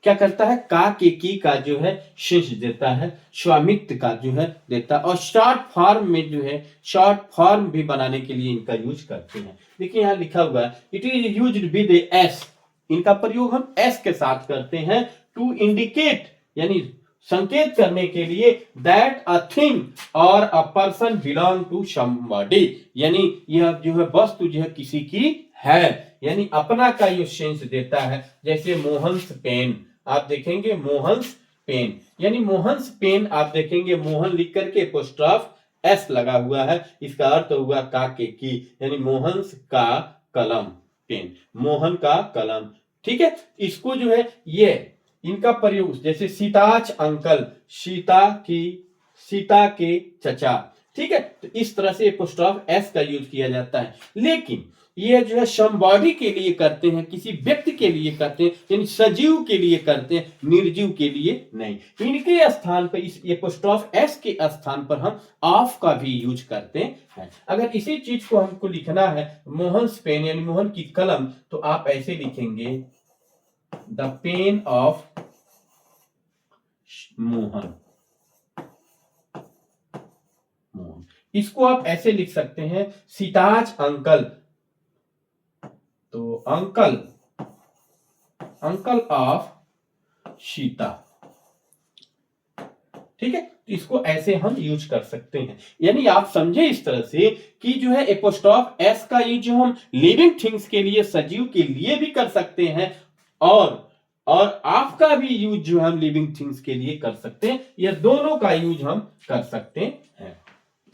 क्या करता है, का के की का जो है शेष देता है, स्वामित्व का जो है देता है। और शॉर्ट फॉर्म में जो है, शॉर्ट फॉर्म भी बनाने के लिए इनका यूज करते हैं। देखिए यहाँ लिखा हुआ है it is used with S, इनका प्रयोग हम एस के साथ करते हैं टू इंडिकेट, यानी संकेत करने के लिए दैट अ थिंग और a person belong to somebody, यानी यह जो है वस्तु जो है किसी की है, यानी अपना का ये सेंस देता है। जैसे मोहन्स पेन, आप देखेंगे मोहन्स पेन, यानी मोहन्स पेन आप देखेंगे मोहन लिख करके एपोस्ट्रॉफ एस लगा हुआ है, इसका अर्थ हुआ का के की, यानी मोहन्स का कलम पेन, मोहन का कलम। ठीक है, इसको जो है ये इनका प्रयोग जैसे सीताच अंकल, सीता के चचा। ठीक है, तो इस तरह से एपोस्ट्रॉफ एस का यूज किया जाता है। लेकिन ये जो है समबॉडी के लिए करते हैं, किसी व्यक्ति के लिए करते हैं, यानी सजीव के लिए करते हैं, निर्जीव के लिए नहीं। इनके स्थान पर, इस एपोस्ट्रॉफ एस के स्थान पर हम ऑफ का भी यूज करते हैं। अगर इसी चीज को हमको लिखना है मोहन्स पेन यानी मोहन की कलम, तो आप ऐसे लिखेंगे the pain of Mohan, Mohan. इसको आप ऐसे लिख सकते हैं सीताज अंकल, तो अंकल, अंकल ऑफ सीता। ठीक है, तो इसको ऐसे हम यूज कर सकते हैं। यानी आप समझे इस तरह से कि जो है एपोस्ट्रॉफ एस का यूज जो हम लिविंग थिंग्स के लिए, सजीव के लिए भी कर सकते हैं, और आपका भी यूज जो हम लिविंग थिंग्स के लिए कर सकते हैं। यह दोनों का यूज हम कर सकते हैं।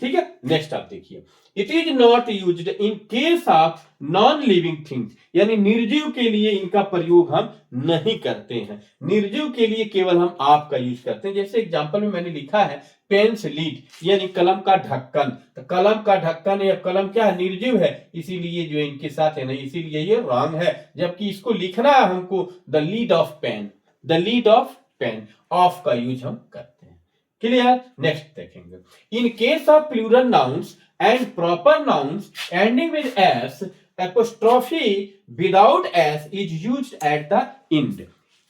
ठीक है, नेक्स्ट आप देखिए, it is not used in case of non living things, यानी निर्जीव के लिए इनका प्रयोग हम नहीं करते हैं। निर्जीव के लिए केवल हम आप का यूज करते हैं। जैसे एग्जांपल में मैंने लिखा है पेन्स लीड, यानी कलम का ढक्कन, तो कलम का ढक्कन या कलम क्या है, निर्जीव है, इसीलिए जो इनके साथ है नहीं, इसीलिए ये रॉन्ग है। जबकि इसको लिखना है हमको the lead of pen, the lead of pen, of का यूज हम करते हैं। क्लियर? नेक्स्ट देखेंगे, in case of plural nouns and proper nouns ending with s, apostrophe without s is used at the end.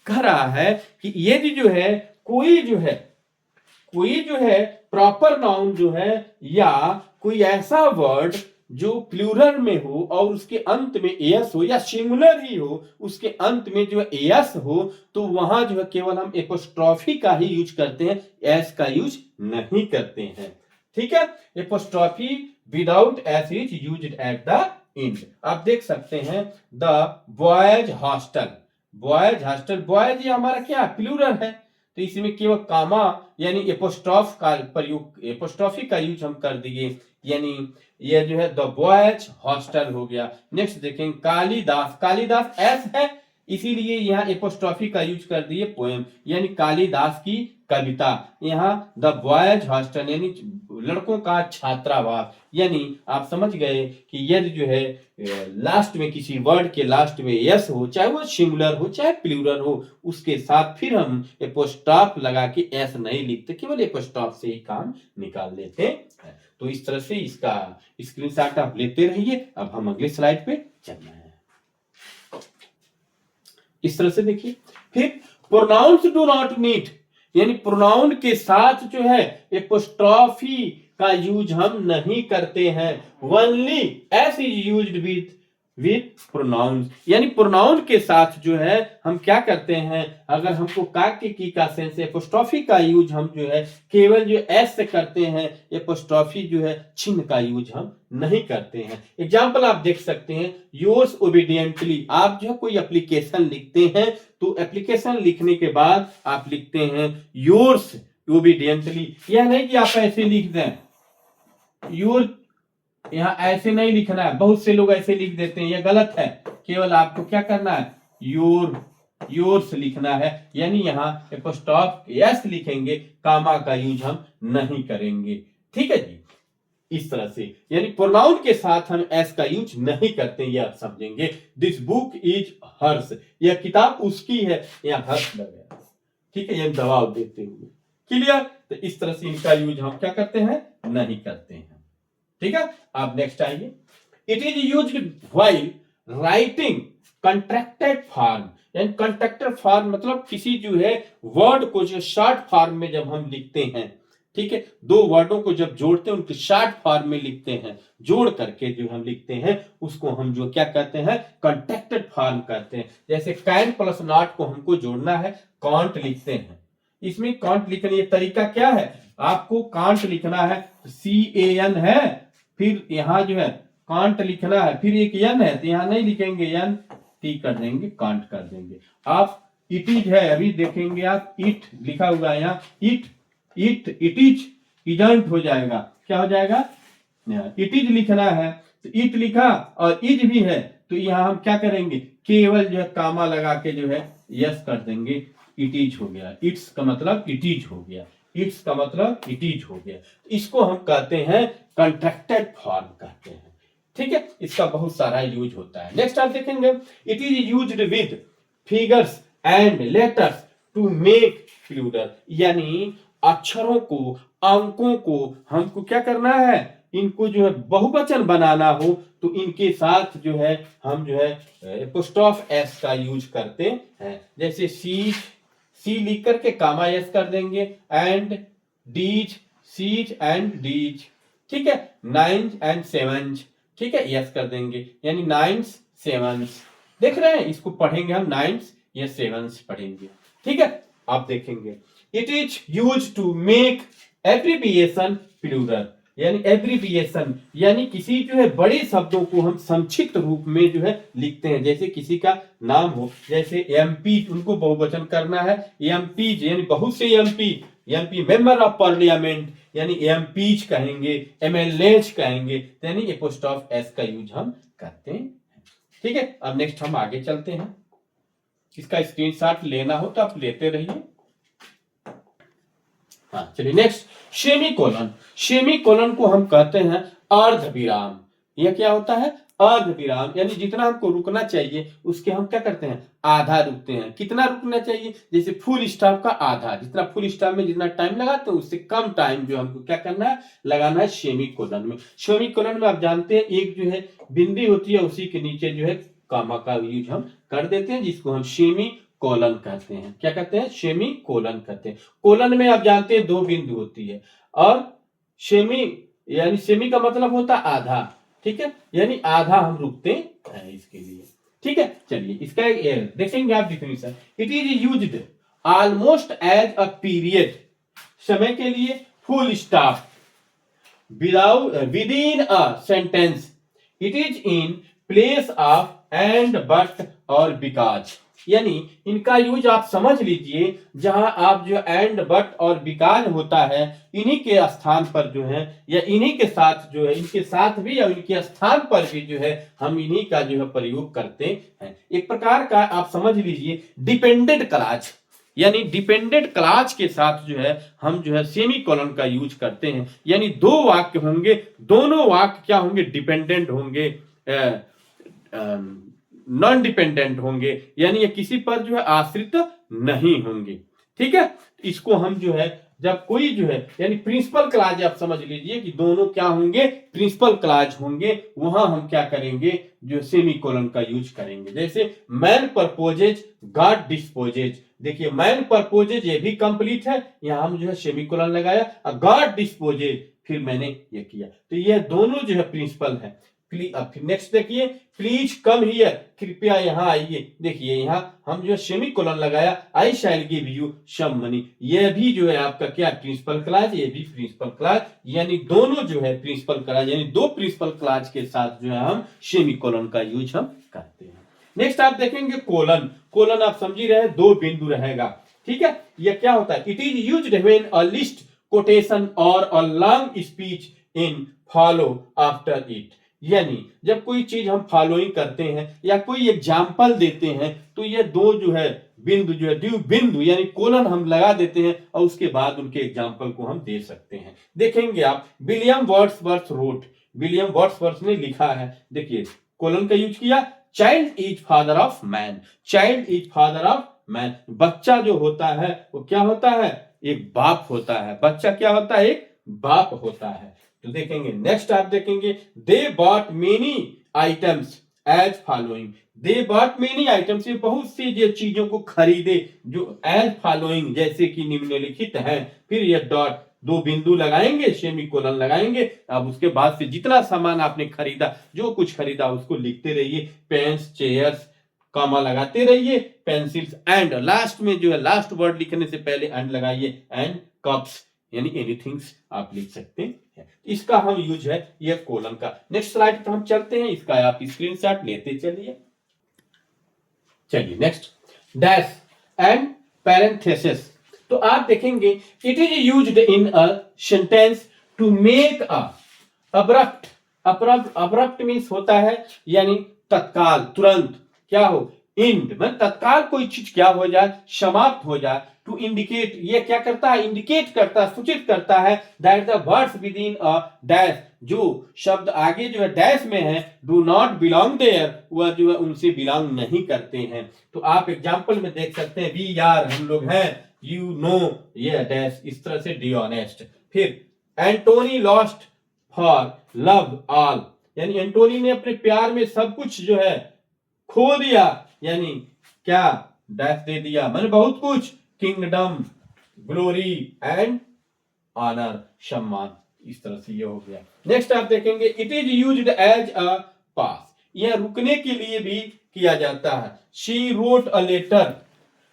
कह रहा है कि यदि जो है कोई जो है प्रॉपर नाउन जो है, या कोई ऐसा वर्ड जो प्लूरल में हो और उसके अंत में एस हो, या सिंगुलर ही हो उसके अंत में जो एस हो, तो वहां जो है केवल हम एपोस्ट्रॉफी का ही यूज करते हैं, एस का यूज नहीं करते हैं। ठीक है, apostrophe without s is used at the and. आप देख सकते हैं the boys hostel, boys hostel, boys ये हमारा क्या प्लूरल है, तो इसमें केवल कामा यानी एपोस्ट्रॉफ का प्रयोग, एपोस्ट्रॉफी का यूज हम कर दिए, यानी ये जो है द बॉयज हॉस्टल हो गया। नेक्स्ट देखेंगे कालिदास, कालिदास एस है इसीलिए यहाँ एपोस्ट्रॉफी का यूज कर दिए पोएम, यानी कालिदास की कविता। यहाँ द बॉयज हॉस्टल यानी लड़कों का छात्रावास, यानी आप समझ गए कि यदि जो है लास्ट में किसी वर्ड के लास्ट में यस हो, चाहे वो सिंगुलर हो चाहे प्लूरल हो, उसके साथ फिर हम एपोस्ट्रॉफ लगा के एस नहीं लिखते, केवल एपोस्ट्रॉफ से ही काम निकाल लेते हैं। तो इस तरह से इसका स्क्रीनशॉट आप लेते रहिए। अब हम अगले स्लाइड पे चलना है। इस तरह से देखिए, फिर प्रोनाउंस डू नॉट नीड, यानी प्रोनाउन के साथ जो है एपोस्ट्रॉफी का यूज हम नहीं करते हैं, only S is used with pronoun, यानी प्रोनाउन के साथ जो है हम क्या करते हैं, अगर हमको काके की का सेंस एपोस्ट्रॉफी का यूज हम जो है केवल जो एस से करते हैं, एपोस्ट्रॉफी जो है चिन्ह का यूज हम नहीं करते हैं। एग्जाम्पल आप देख सकते हैं, योर्स ओबीडियंटली, आप जो है कोई एप्लीकेशन लिखते हैं तो एप्लीकेशन लिखने के बाद आप लिखते हैं योर्स ओबीडियंटली, यह नहीं कि आप ऐसे लिख दें योर, यहाँ ऐसे नहीं लिखना है, बहुत से लोग ऐसे लिख देते हैं, यह गलत है। केवल आपको क्या करना है, योर्स लिखना है, यानी यहाँ एपोस्ट्रॉफ एस लिखेंगे, कामा का यूज हम नहीं करेंगे। ठीक है जी, इस तरह से यानी प्रोनाउन के साथ हम एस का यूज नहीं करते, यह आप समझेंगे। दिस बुक इज हर्ष, यह किताब उसकी है, यह हर्ष लग गया, ठीक है, यह दबाव देते हुए, क्लियर। तो इस तरह से इनका यूज हम क्या करते हैं, नहीं करते हैं। ठीक है, आप नेक्स्ट आइए। It is used while writing contracted form, यानी कंट्रैक्टेड फॉर्म मतलब किसी जो है वर्ड को जो शॉर्ट फॉर्म में जब हम लिखते हैं, ठीक है, दो वर्डों को जब जोड़ते हैं उनके शॉर्ट फॉर्म में लिखते हैं, जोड़ करके जो हम लिखते हैं उसको हम जो क्या कहते हैं, कंट्रैक्टेड फॉर्म कहते हैं। जैसे कैन प्लस नॉट को हमको जोड़ना है, कांट लिखते हैं, इसमें कांट लिखने का तरीका क्या है, आपको कांट लिखना है, CAN है, फिर यहां जो है कांट लिखना है, फिर एक एन है तो यहां नहीं लिखेंगे एन, टी कर देंगे, कांट कर देंगे। आप इट इज है, अभी देखेंगे आप इट लिखा हुआ है यहाँ, इट इज इजंट हो जाएगा, क्या हो जाएगा, इट इज लिखना है तो इट लिखा और इज भी है तो यहाँ हम क्या करेंगे, केवल जो है कामा लगा के जो है यस कर देंगे, इट इज हो गया, इट्स का मतलब इट इज हो गया, इट्स का मतलब इट इज हो गया। इसको हम कहते हैं कंट्रैक्टेड फॉर्म कहते हैं। ठीक है, इसका बहुत सारा यूज होता है। नेक्स्ट आप देखेंगे, it is used with figures and letters to make plural, यानी अक्षरों को, अंकों को हमको क्या करना है, इनको जो है बहुवचन बनाना हो तो इनके साथ जो है हम जो है एपोस्ट्रॉफ एस का यूज करते हैं। जैसे सी लिख करके कामा एस कर देंगे, एंड डीज, सीज एंड डीज, ठीक है, नाइन्स एंड सेवंस, ठीक है, यस कर देंगे, यानी नाइन्स सेवंस, देख रहे हैं, इसको पढ़ेंगे हम नाइन्स या सेवंस पढ़ेंगे। ठीक है, आप देखेंगे it is use to make abbreviation plural, यानी एब्रिविएशन यानी किसी जो है बड़े शब्दों को हम संक्षिप्त रूप में जो है लिखते हैं। जैसे किसी का नाम हो, जैसे MP, उनको बहुवचन करना है, MP यानी बहुत से MP मेंबर ऑफ पार्लियामेंट यानी MPs कहेंगे, MLAs कहेंगे, यानी एपोस्ट्रॉफ एस का यूज हम करते हैं। ठीक है, अब नेक्स्ट हम आगे चलते हैं। इसका स्क्रीनशॉट लेना हो तो आप लेते रहिए। हाँ चलिए नेक्स्ट, सेमीकोलन, सेमीकोलन को हम कहते हैं अर्ध विराम। यह क्या होता है, अर्ध विराम, यानी जितना हमको रुकना चाहिए उसके हम क्या करते हैं, आधा रुकते हैं। कितना रुकना चाहिए, जैसे फुल स्टॉप का आधा, जितना फुल स्टॉप में जितना टाइम लगाते हैं उससे कम टाइम जो हमको क्या करना है, लगाना है सेमीकोलन में। सेमीकोलन में आप जानते हैं एक जो है बिंदी होती है, उसी के नीचे जो है कामा का यूज हम कर देते हैं, जिसको हम सेमी कोलन कहते हैं। क्या कहते हैं, सेमी कोलन कहते हैं। कोलन में आप जानते हैं दो बिंदु होती है, और सेमी यानी सेमी का मतलब होता है आधा, ठीक है, यानी आधा हम रुकते हैं इसके लिए। ठीक है, चलिए इसका देखेंगे आप definition. It is used almost as a period, समय के लिए, full stop, without within a sentence, it is in place of and but और बिकॉज। यानी इनका यूज आप समझ लीजिए, जहां आप जो एंड बट और बिकॉज होता है, इन्हीं के स्थान पर जो है, या इन्हीं के साथ जो है, इनके साथ भी या इनके स्थान पर भी जो है हम इन्हीं का जो है प्रयोग करते हैं। एक प्रकार का आप समझ लीजिए डिपेंडेंट क्लॉज, यानी डिपेंडेंट क्लॉज के साथ जो है हम जो है सेमी कोलन का यूज करते हैं। यानी दो वाक्य होंगे, दोनों वाक्य क्या होंगे, डिपेंडेंट होंगे, नॉन डिपेंडेंट होंगे, यानी ये किसी पर जो है आश्रित नहीं होंगे। ठीक है, इसको हम जो है जब कोई जो है, यानी प्रिंसिपल क्लॉज आप समझ लीजिए कि दोनों क्या होंगे, प्रिंसिपल क्लॉज होंगे, वहां हम क्या करेंगे, जो सेमी कोलन का यूज करेंगे। जैसे मैन परपोजेज, गॉड डिस्पोजेज। देखिए मैन परपोजेज ये भी कंप्लीट है, यहां हम जो है सेमी कोलन लगाया, और गॉड डिस्पोजेज फिर मैंने ये किया, तो ये दोनों जो है प्रिंसिपल है। फिर नेक्स्ट देखिए, प्लीज कम हियर, कृपया यहाँ आइए। देखिए यहाँ हम जो सेमी कोलन लगाया, I shall give you some money, ये भी जो है आपका क्या प्रिंसिपल क्लॉज, ये भी प्रिंसिपल क्लॉज, यानी दोनों जो है प्रिंसिपल क्लॉज, यानी दो प्रिंसिपल क्लॉज के साथ जो है हम सेमी कोलन का यूज हम करते हैं। नेक्स्ट आप देखेंगे कोलन। कोलन आप समझ ही रहे, दो बिंदु रहेगा। ठीक है, यह क्या होता है, it is used when a list, quotation और a long speech in follow after it. यानी जब कोई चीज हम फॉलोइंग करते हैं या कोई एग्जाम्पल देते हैं, तो ये दो जो है बिंदु जो है द्विव बिंदु यानी कोलन हम लगा देते हैं, और उसके बाद उनके एग्जाम्पल को हम दे सकते हैं। देखेंगे आप, William Wordsworth wrote, William Wordsworth ने लिखा है, देखिए कोलन का यूज किया, child is father of man, child is father of man. बच्चा जो होता है वो क्या होता है, एक बाप होता है, बच्चा क्या होता है, एक बाप होता है। तो देखेंगे नेक्स्ट आप देखेंगे, they bought many items as following, they bought many items, ये बहुत सी जो चीजों को खरीदे, जो एज फॉलोइंग जैसे कि निम्नलिखित है, फिर ये डॉट दो बिंदु लगाएंगे, सेमी कोलन लगाएंगे, अब उसके बाद से जितना सामान आपने खरीदा, जो कुछ खरीदा उसको लिखते रहिए, पेन्स, चेयर्स, कॉमा लगाते रहिए, पेंसिल्स, एंड लास्ट में जो है लास्ट वर्ड लिखने से पहले एंड लगाइए, एंड कप्स, यानी एनीथिंग्स आप लिख सकते हैं। इसका हम यूज है ये कोलन का। नेक्स्ट स्लाइड पर हम चलते हैं, इसका आप स्क्रीनशॉट लेते चलिए। चलिए नेक्स्ट, डैश एंड पैरेंथेसिस। तो आप देखेंगे, it is used in a sentence to make a abrupt, abrupt means होता है यानी तत्काल, तुरंत, क्या हो, इंड मतलब तत्काल कोई चीज क्या हो जाए, समाप्त हो जाए। टू इंडिकेट, ये क्या करता है, इंडिकेट करता है, सूचित करता है, that the words with in a dash, जो शब्द आगे जो है डैश में है, डू नॉट बिलोंग देयर, वह जो है उनसे बिलोंग नहीं करते हैं। तो आप एग्जांपल में देख सकते हैं, वी आर, हम लोग हैं, यू नो, ये डैश, इस तरह से डी ऑनेस्ट। फिर Antony lost for love all, यानी एंटोनी ने अपने प्यार में सब कुछ जो है खो दिया, यानी क्या, डैश दे दिया, मैंने बहुत कुछ, किंगडम, ग्लोरी एंड ऑनर, सम्मान, इस तरह से ये हो गया। नेक्स्ट आप देखेंगे, it is used as a pause, यह रुकने के लिए भी किया जाता है। She wrote a letter,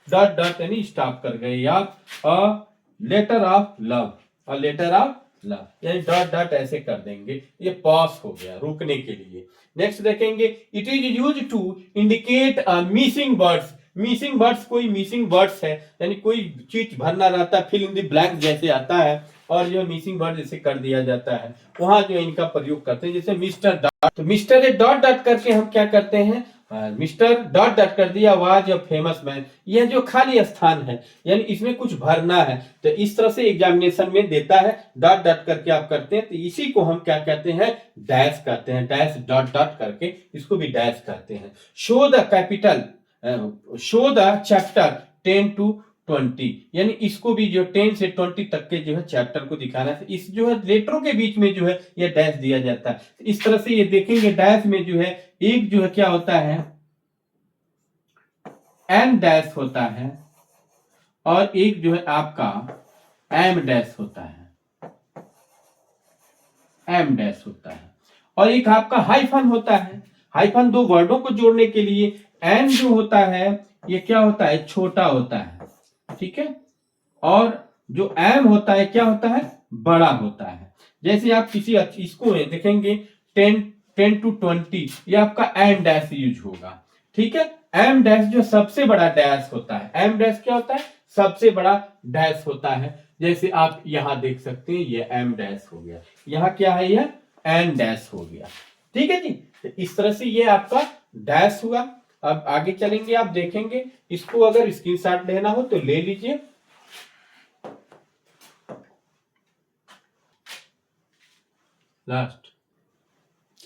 dot dot यानी स्टॉप कर गए आप, a letter of love, a letter of love, यानी डॉट डॉट ऐसे कर देंगे, ये पॉज हो गया, रुकने के लिए। नेक्स्ट देखेंगे, it is use to indicate a missing words, missing words, कोई मिसिंग वर्ड्स है, यानी कोई चीज भरना रहता है, फिल इन द ब्लैंक जैसे आता है, और जो मिसिंग वर्ड जैसे कर दिया जाता है, वहां जो इनका प्रयोग करते हैं। जैसे मिस्टर डॉट, तो मिस्टर ए डॉट डॉट करके हम क्या करते हैं, मिस्टर डॉट डॉट कर दिया, वाज अ फेमस मैन, यह जो खाली स्थान है, यानी इसमें कुछ भरना है, तो इस तरह से एग्जामिनेशन में देता है, डॉट डॉट करके आप करते हैं, तो इसी को हम क्या कहते हैं, डैश कहते हैं, डैश डॉट डॉट करके इसको भी डैश कहते हैं। Show the capital, show the chapter 10 to 20, यानी इसको भी जो 10 से 20 तक के जो है चैप्टर को दिखाना है, इस जो है लेटरों के बीच में जो है ये डैश दिया जाता है। इस तरह से ये देखेंगे, डैश में जो है एक जो है क्या होता है, एन डैश होता है, और एक जो है आपका एम डैश होता है, एम डैश होता है, और एक आपका हाइफन होता है। हाइफन दो वर्डों को जोड़ने के लिए। एन जो होता है ये क्या होता है, छोटा होता है, ठीक है। और जो एम होता है क्या होता है, बड़ा होता है। जैसे आप किसी इसको देखेंगे 10 to 20, ये आपका एम डैश यूज होगा, ठीक है। एम डैश जो सबसे बड़ा डैश होता है, एम डैश क्या होता है, सबसे बड़ा डैश होता है। जैसे आप यहां देख सकते हैं ये एम डैश हो गया, यहाँ क्या है, यह एन डैश हो गया, ठीक है जी। तो इस तरह से ये आपका डैश हुआ। अब आगे चलेंगे, आप देखेंगे इसको अगर स्क्रीनशॉट लेना हो तो ले लीजिए। लास्ट,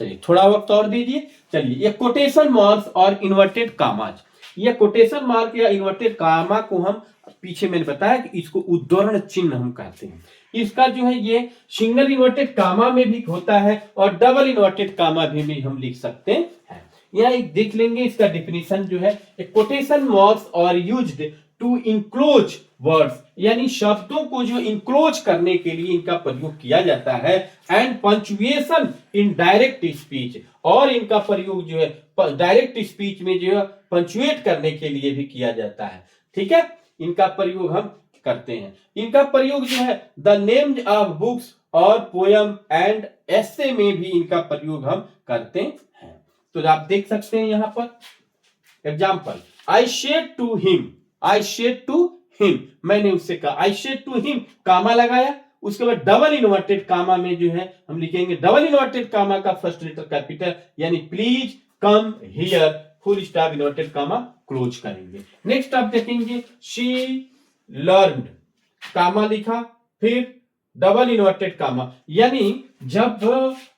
चलिए थोड़ा वक्त और दीजिए। चलिए ये कोटेशन मार्क्स और इन्वर्टेड कामाज, ये कोटेशन मार्क या इन्वर्टेड कामा को हम पीछे मैंने बताया कि इसको उद्धरण चिन्ह हम कहते हैं। इसका जो है ये सिंगल इन्वर्टेड कामा में भी होता है और डबल इन्वर्टेड कामा भी हम लिख सकते हैं। यहाँ एक देख लेंगे इसका डिफिनीशन जो है, कोटेशन मार्क्स और यूज्ड टू इंक्लोज वर्ड्स, यानी शब्दों को जो इंक्लोज करने के लिए इनका प्रयोग किया जाता है। And punctuation in direct speech, और इनका प्रयोग जो है डायरेक्ट स्पीच में जो है पंचुएट करने के लिए भी किया जाता है, ठीक है। इनका प्रयोग हम करते हैं। इनका प्रयोग जो है द नेम ऑफ बुक्स और पोयम एंड एसे में भी इनका प्रयोग हम करते हैं। तो आप देख सकते हैं यहां पर example, I said to him, I said to him, मैंने उससे कहा, I said to him, comma लगाया, उसके बाद डबल इन्वर्टेड कामा में जो है हम लिखेंगे, डबल इन्वर्टेड कामा का फर्स्ट लेटर कैपिटल, यानी please come here, full stop inverted comma close करेंगे। नेक्स्ट आप देखेंगे शी लर्नड, कामा लिखा, फिर डबल इन्वर्टेड कामा, यानी जब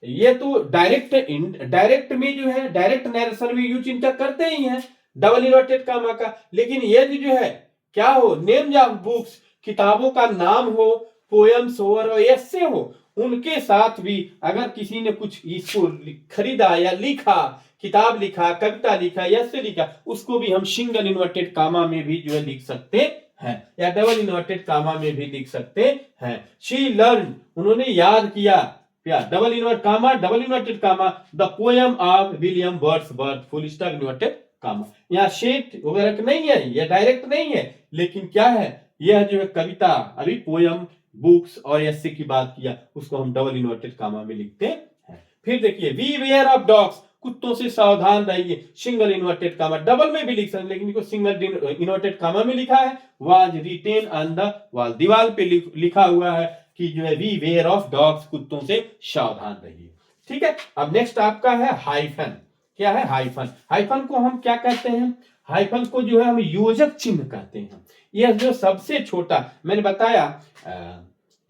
ये तो डायरेक्ट में जो है डायरेक्ट नरेशन में यूज इनका करते ही हैं डबल इन्वर्टेड कामा का, लेकिन ये जो है क्या हो, नेम्स ऑफ बुक्स, किताबों का नाम हो, पोएम्स हो और ऐसे हो, उनके साथ भी अगर किसी ने कुछ इसको खरीदा या लिखा, किताब लिखा, कविता लिखा, ऐसे लिखा, उसको भी हम सिंगल इन्वर्टेड कामा में भी जो है लिख सकते हैं या डबल इन्वर्टेड कामा में भी लिख सकते हैं। शी लर्न, उन्होंने याद किया, double invert comma, double inverted comma, the poem of William Wordsworth, full stop inverted comma. यहाँ शेट वगैरह नहीं है, यह डायरेक्ट नहीं है, लेकिन क्या है, यह जो है कविता, अभी पोयम, बुक्स और ऐसे की बात किया, उसको हम डबल इन्वर्टेड कामा में लिखते हैं। फिर देखिए वी वेयर ऑफ डॉग्स, कुत्तों से सावधान रहिए, सिंगल इन्वर्टेड कामा, डबल में भी लिख सकते लेकिन इसको सिंगल इन्वर्टेड कामा में लिखा है। Was written on the wall, दीवार पे लिखा हुआ है कि जो है वी वेयर ऑफ डॉग्स, कुत्तों से सावधान रहिए, ठीक है। अब नेक्स्ट आपका है हाइफन, क्या है हाइफन, हाइफन को हम क्या कहते हैं, हाइफन को जो है हम योजक चिन्ह कहते हैं। यह जो सबसे छोटा, मैंने बताया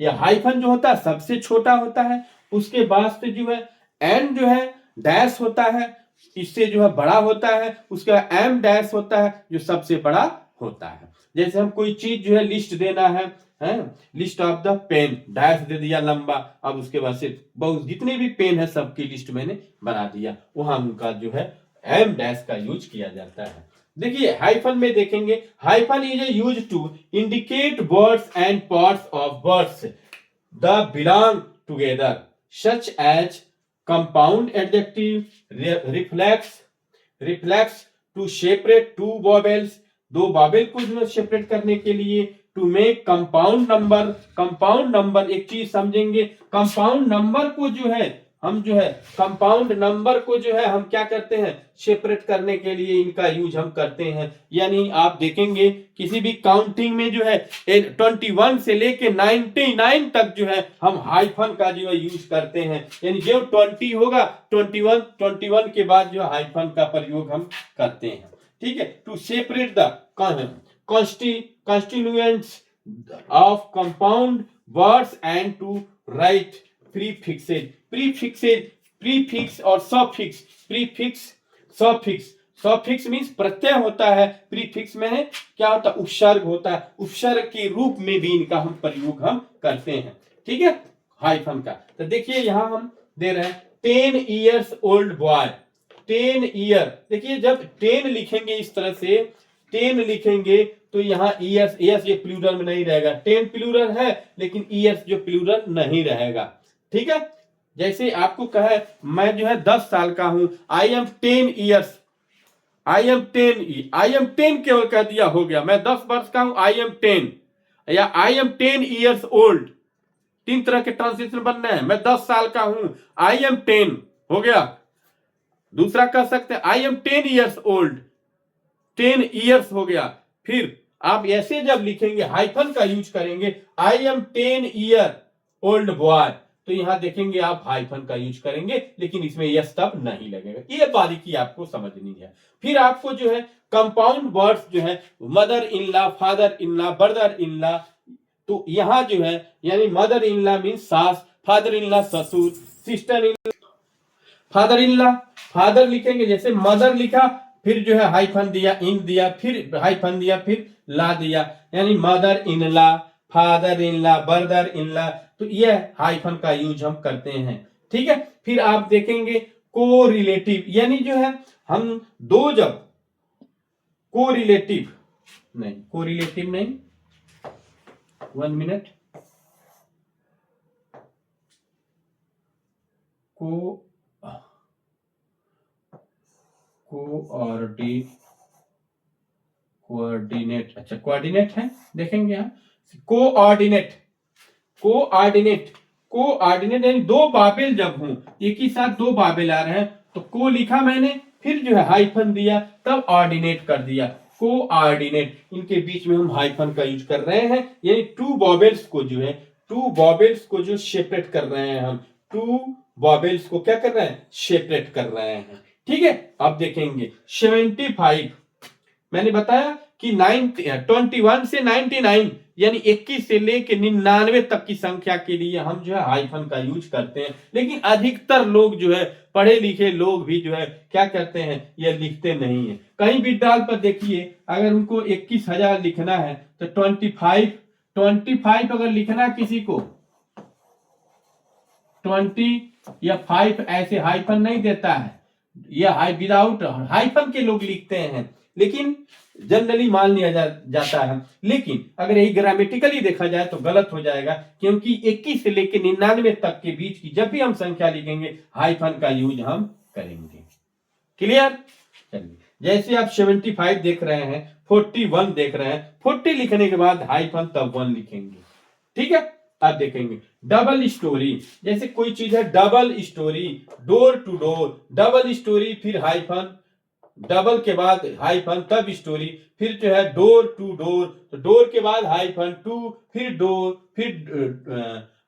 यह हाइफन जो होता है सबसे छोटा होता है, उसके बाद से जो है एन जो है डैश होता है, इससे जो है बड़ा होता है, उसके बाद एम डैश होता है जो सबसे बड़ा होता है। जैसे हम कोई चीज जो है लिस्ट देना है, list of the pen, dash दे दिया लंबा, अब उसके बाद से बहुत जितने भी पेन है सबकी लिस्ट मैंने बना दिया, वहां उनका जो है एम डैश का यूज किया जाता है। देखिए हाइफन में देखेंगे, hyphen is use to indicate words and parts of words the belong together such as compound adjective, reflex to separate two vowels, दो वॉवेल को जो सेपरेट करने के लिए, to make compound number, compound number एक चीज समझेंगे, कंपाउंड नंबर को जो है हम जो है कंपाउंड नंबर को जो है हम क्या करते हैं, सेपरेट करने के लिए इनका यूज हम करते हैं। यानी आप देखेंगे किसी भी काउंटिंग में जो है 21 से लेके 99 तक जो है हम हाइफन का जो है यूज करते हैं, यानी जो 20 होगा 21 के बाद जो हाइफन का प्रयोग हम करते हैं, ठीक है। To separate the constituents of compound words and to write prefixes, prefix और suffix मीन्स प्रत्यय होता है, प्रीफिक्स में क्या होता है, उपसर्ग होता है, उपसर्ग के रूप में भी इनका हम प्रयोग हम करते हैं, ठीक है, हाइफन का। तो देखिए यहां हम दे रहे हैं 10 years old boy, 10 ईयर, देखिए जब 10 लिखेंगे इस तरह से 10 लिखेंगे तो यहाँ ईयर्स, ये प्लूरल में नहीं रहेगा, 10 प्लूरल है लेकिन ईयर्स जो प्लूरल नहीं रहेगा, ठीक है। जैसे आपको कहे मैं जो है 10 साल का हूं, I am 10 years, I am 10, I am 10 केवल कह दिया हो गया, मैं 10 वर्ष का हूं, आई एम 10, या आई एम 10 ईयर्स ओल्ड। 3 तरह के ट्रांसलेशन बनना है। मैं 10 साल का हूं, आई एम 10 हो गया। दूसरा कह सकते हैं I am 10 years old, 10 years हो गया। फिर आप ऐसे जब लिखेंगे हाइफन का यूज करेंगे, I am 10 year old boy, तो यहां देखेंगे आप हाइफन का यूज करेंगे, लेकिन इसमें यस तब नहीं लगेगा। ये बारीकी आपको समझनी है। फिर आपको जो है कंपाउंड वर्ड्स जो है mother in law, father in law, brother in law, तो यहां जो है यानी मदर इन लॉ मीन सास, फादर इन लॉ ससुर, sister in, father in law, father लिखेंगे जैसे मदर लिखा, फिर जो है हाइफन दिया, इन दिया, फिर हाइफन दिया, फिर ला दिया, यानी mother in law, father in law, brother in law, तो ये हाइफन का यूज हम करते हैं। ठीक है। फिर आप देखेंगे को रिलेटिव, यानी जो है हम दो जब को रिलेटिव नहीं, 1 मिनट, कोऑर्डिनेट, अच्छा कोऑर्डिनेट है, देखेंगे यहां कोऑर्डिनेट, कोऑर्डिनेट यानी दो बाबेल जब हों, एक ही साथ दो बाबेल आ रहे हैं, तो को लिखा मैंने, फिर जो है हाइफन दिया, तब ऑर्डिनेट कर दिया, कोऑर्डिनेट। इनके बीच में हम हाइफन का यूज कर रहे हैं, यानी टू बॉबेल्स को जो है, टू बॉबेल्स को जो सेपरेट कर रहे हैं हम, टू बॉबेल्स को क्या कर रहे हैं, सेपरेट कर रहे हैं। ठीक है। अब देखेंगे 75, मैंने बताया कि 21 से 99 यानी 21 से लेके 99 तक की संख्या के लिए हम जो है हाइफन का यूज करते हैं, लेकिन अधिकतर लोग जो है पढ़े लिखे लोग भी जो है क्या करते हैं, ये लिखते नहीं है। कहीं भी डाल पर देखिए, अगर उनको 21,000 लिखना है तो 25 अगर लिखना किसी को 20 या 5 ऐसे हाइफन नहीं देता है, यह विदाउट हाइफन के लोग लिखते हैं, लेकिन जनरली मान लिया जाता है। लेकिन अगर यही ग्रामेटिकली देखा जाए तो गलत हो जाएगा, क्योंकि 21 से लेकर 99 तक के बीच की जब भी हम संख्या लिखेंगे हाइफन का यूज हम करेंगे। क्लियर। चलिए, जैसे आप 75 देख रहे हैं, 41 देख रहे हैं, 40 लिखने के बाद हाइफन तब 1 लिखेंगे। ठीक है। अब देखेंगे डबल स्टोरी, जैसे कोई चीज है double storey, door to door, double storey, फिर हाइफन, डबल के बाद हाइफन, तब स्टोरी, फिर जो है डोर टू डोर, तो डोर के बाद हाइफन, टू, फिर डोर, फिर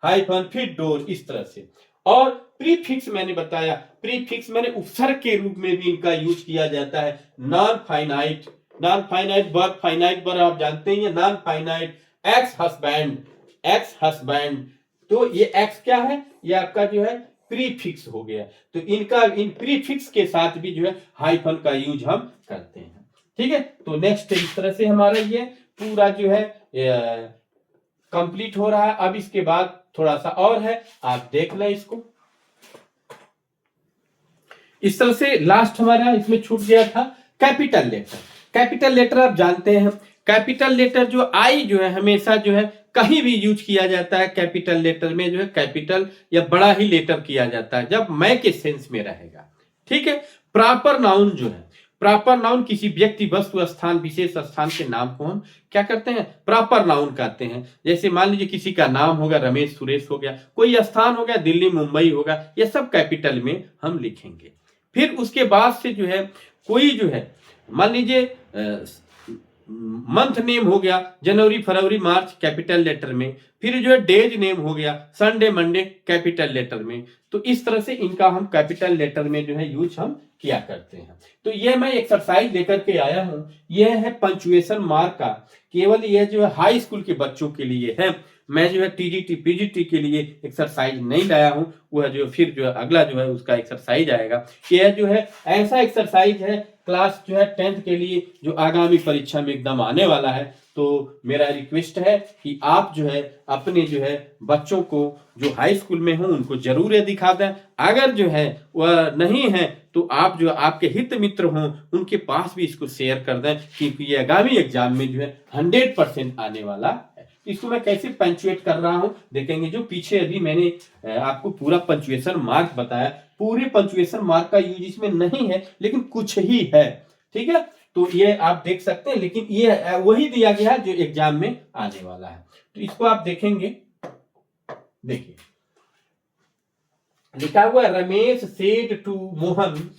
हाइफन, फिर डोर, इस तरह से। और प्रीफिक्स मैंने बताया, प्रीफिक्स मैंने उपसर्ग के रूप में भी इनका यूज किया जाता है। Non finite verb, finite verb आप जानते ही हैं, नॉन फाइनाइट, एक्स हस्बैंड, तो ये एक्स क्या है, ये आपका जो है प्रीफिक्स हो गया। तो इनका इन प्रीफिक्स के साथ भी जो है हाइफन का यूज हम करते हैं। ठीक है। तो नेक्स्ट इस तरह से हमारा ये पूरा जो है कंप्लीट हो रहा है। अब इसके बाद थोड़ा सा और है, आप देख लें इसको। इस तरह से लास्ट हमारा इसमें छूट गया था कैपिटल लेटर। कैपिटल लेटर आप जानते हैं, कैपिटल लेटर जो आई जो है हमेशा जो है कहीं भी यूज किया जाता है। कैपिटल लेटर में जो है कैपिटल या बड़ा ही लेटर किया जाता है जब मैं के सेंस में रहेगा। ठीक है। प्रॉपर नाउन जो है, प्रॉपर नाउन किसी व्यक्ति, वस्तु, स्थान, विशेष स्थान के नाम को हम क्या करते हैं, प्रॉपर नाउन कहते हैं। जैसे मान लीजिए किसी का नाम होगा रमेश, सुरेश हो गया, कोई स्थान हो गया दिल्ली, मुंबई होगा, ये सब कैपिटल में हम लिखेंगे। फिर उसके बाद से जो है कोई जो है मान लीजिए मंथ नेम हो गया जनवरी, फरवरी, मार्च, कैपिटल लेटर में। फिर जो है डेज नेम हो गया संडे, मंडे, कैपिटल लेटर में। तो इस तरह से इनका हम कैपिटल लेटर में जो है यूज हम किया करते हैं। तो ये मैं एक्सरसाइज लेकर के आया हूं, यह है पंचुएशन मार्क का, केवल यह जो है हाई स्कूल के बच्चों के लिए है। मैं जो है टीजीटी पीजीटी के लिए एक्सरसाइज नहीं लाया हूं, वह जो फिर जो है अगला जो है उसका एक्सरसाइज आएगा। यह जो है ऐसा एक्सरसाइज है क्लास जो है 10th के लिए, जो आगामी परीक्षा में एकदम आने वाला है। तो मेरा रिक्वेस्ट है कि आप जो है अपने जो है बच्चों को जो हाई स्कूल में हो उनको जरूर ये दिखा दें। अगर जो है वह नहीं है तो आप जो आपके हित मित्र हों उनके पास भी इसको शेयर कर दें, क्योंकि ये आगामी एग्जाम में जो है 100% आने वाला है। इसको मैं कैसे पंचुएट कर रहा हूं देखेंगे। जो पीछे अभी मैंने आपको पूरा पंचुएशन मार्क बताया, पूरे पंचुएशन मार्क का यूज इसमें नहीं है, लेकिन कुछ ही है, ठीक है। तो ये आप देख सकते हैं, लेकिन ये वही दिया गया है जो एग्जाम में आने वाला है। तो इसको आप देखेंगे, देखिए लिखा हुआ है Ramesh said to Mohan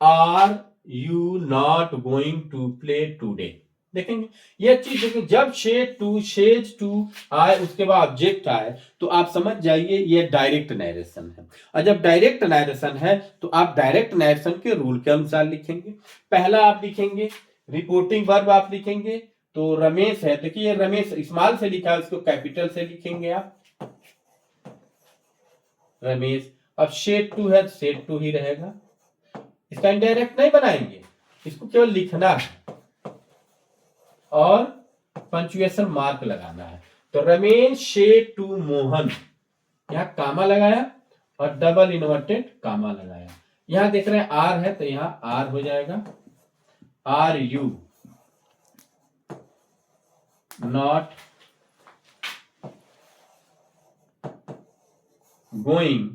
are you not going to play today. देखेंगे ये चीज देखेंगे, जब शेज टू आए उसके बाद ऑब्जेक्ट आए तो आप समझ जाइए ये डायरेक्ट नरेशन है। और जब डायरेक्ट नरेशन है तो आप डायरेक्ट नरेशन के रूल के अनुसार लिखेंगे। पहला आप लिखेंगे रिपोर्टिंग वर्ब, आप लिखेंगे तो रमेश है, देखिए रमेश स्मॉल से लिखा है, उसको कैपिटल से लिखेंगे आप रमेश। अब शेड टू है, शेड टू ही रहेगा, इसका इनडायरेक्ट नहीं बनाएंगे, इसको केवल लिखना है और पंचुएशन मार्क लगाना है। तो रमेश शेड टू मोहन, यहां कामा लगाया और डबल इन्वर्टेड कामा लगाया। यहां देख रहे हैं आर है तो यहां आर हो जाएगा, are you not going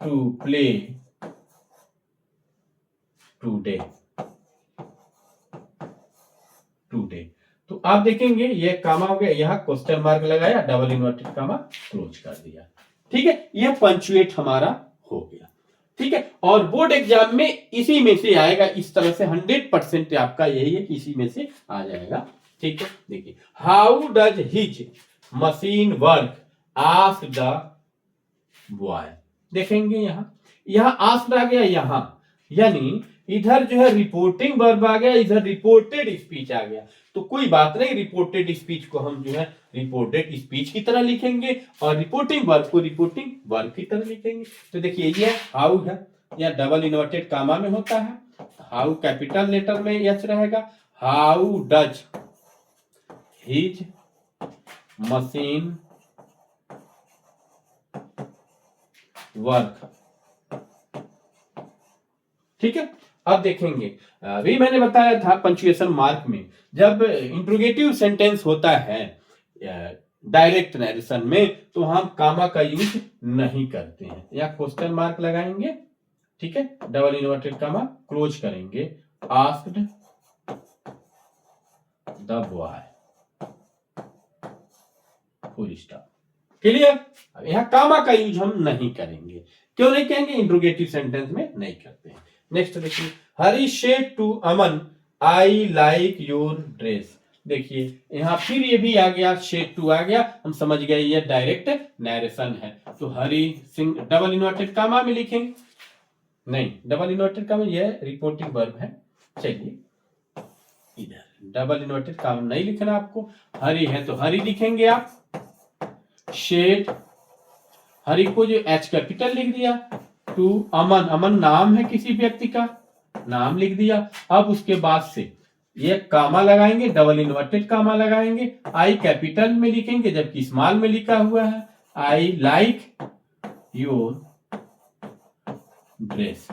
to play today. तो आप देखेंगे ये कामा हो गया, यहां क्वेश्चन मार्क लगाया, डबल इन्वर्टेड कामा क्लोज कर दिया, ठीक है। यह पंचुएट हमारा हो गया, ठीक है। और बोर्ड एग्जाम में इसी में से आएगा, इस तरह से 100% आपका यही है कि इसी में से आ जाएगा, ठीक है। देखिए how does his machine work ask the boy. देखेंगे यहां आस्क आ गया, यहां यानी इधर जो है रिपोर्टिंग वर्ब आ गया, इधर रिपोर्टेड स्पीच आ गया। तो कोई बात नहीं, रिपोर्टेड स्पीच को हम जो है रिपोर्टेड स्पीच की तरह लिखेंगे और रिपोर्टिंग वर्ब को रिपोर्टिंग वर्ब की तरह लिखेंगे। तो देखिए ये हाउ है, यह डबल इन्वर्टेड कामा में होता है, हाउ कैपिटल लेटर में एच रहेगा। How does his machine work, ठीक है। अब देखेंगे अभी मैंने बताया था पंचुएशन मार्क में जब इंट्रोगेटिव सेंटेंस होता है डायरेक्ट नरेशन में तो हम कामा का यूज नहीं करते हैं, या क्वेश्चन मार्क लगाएंगे, ठीक है, डबल इन्वर्टेड कामा क्लोज करेंगे, asked the boy, full stop, clear. यहां कामा का यूज हम नहीं करेंगे, क्यों नहीं कहेंगे, इंट्रोगेटिव सेंटेंस में नहीं करते हैं। नेक्स्ट देखिए Hari said to Aman I like your dress. देखिए यहां फिर ये भी आ गया, शेड टू आ गया, हम समझ गए ये डायरेक्ट नरेशन है। तो हरी सिंह डबल इन्वर्टेड कामा में लिखेंगे, नहीं डबल इन्वर्टेड कामा ये रिपोर्टिंग वर्ब है, चलिए इधर डबल इन्वर्टेड कामा नहीं लिखना आपको, हरी है तो हरी लिखेंगे आप। शेड हरी को जो एच कैपिटल लिख दिया, टू अमन, अमन नाम है किसी व्यक्ति का, नाम लिख दिया। अब उसके बाद से ये कामा लगाएंगे, डबल इन्वर्टेड कामा लगाएंगे, आई कैपिटल में लिखेंगे जबकि स्मॉल में लिखा हुआ है, I like your dress,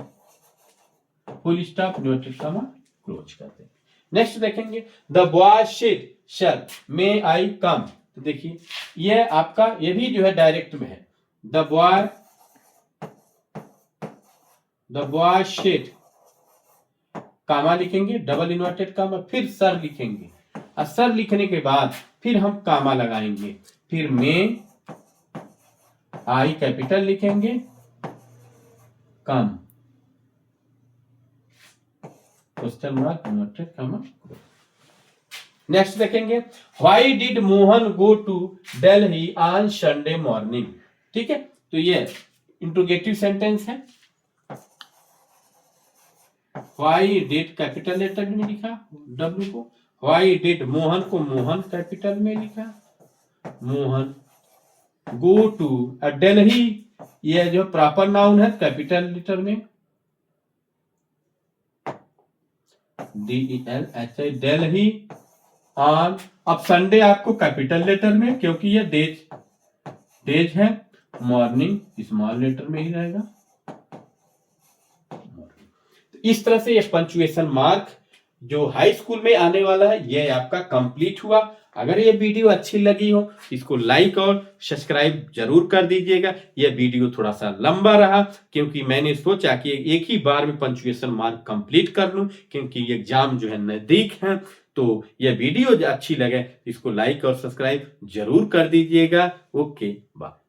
full stop, inverted comma close करते हैं। नेक्स्ट देखेंगे the boy said shall may I come. तो देखिए ये आपका ये भी जो है डायरेक्ट में है, द बॉय शेड कामा लिखेंगे, डबल इन्वर्टेड कामा, फिर सर लिखेंगे और सर लिखने के बाद फिर हम कामा लगाएंगे, फिर में आई कैपिटल लिखेंगे, comma, question mark, inverted comma. Next देखेंगे why did Mohan go to Delhi on Sunday morning. ठीक है, तो ये इंट्रोगेटिव सेंटेंस है। व्हाई डिड कैपिटल लेटर में लिखा डब्ल्यू को, व्हाई डिड मोहन को मोहन कैपिटल में लिखा, मोहन गो टू दिल्ली, ये जो प्रॉपर नाउन है कैपिटल लेटर में, DELHI दिल्ली ऑन, अब संडे आपको कैपिटल लेटर में क्योंकि ये डेज है, मॉर्निंग स्मॉल लेटर में ही रहेगा। इस तरह से ये पंचुएशन मार्क जो हाई स्कूल में आने वाला है ये आपका कंप्लीट हुआ। अगर ये वीडियो अच्छी लगी हो इसको लाइक और सब्सक्राइब जरूर कर दीजिएगा। यह वीडियो थोड़ा सा लंबा रहा क्योंकि मैंने सोचा कि एक ही बार में पंचुएशन मार्क कंप्लीट कर लूं, क्योंकि एग्जाम जो है नजदीक है। तो यह वीडियो जो अच्छी लगे इसको लाइक और सब्सक्राइब जरूर कर दीजिएगा। Okay, bye.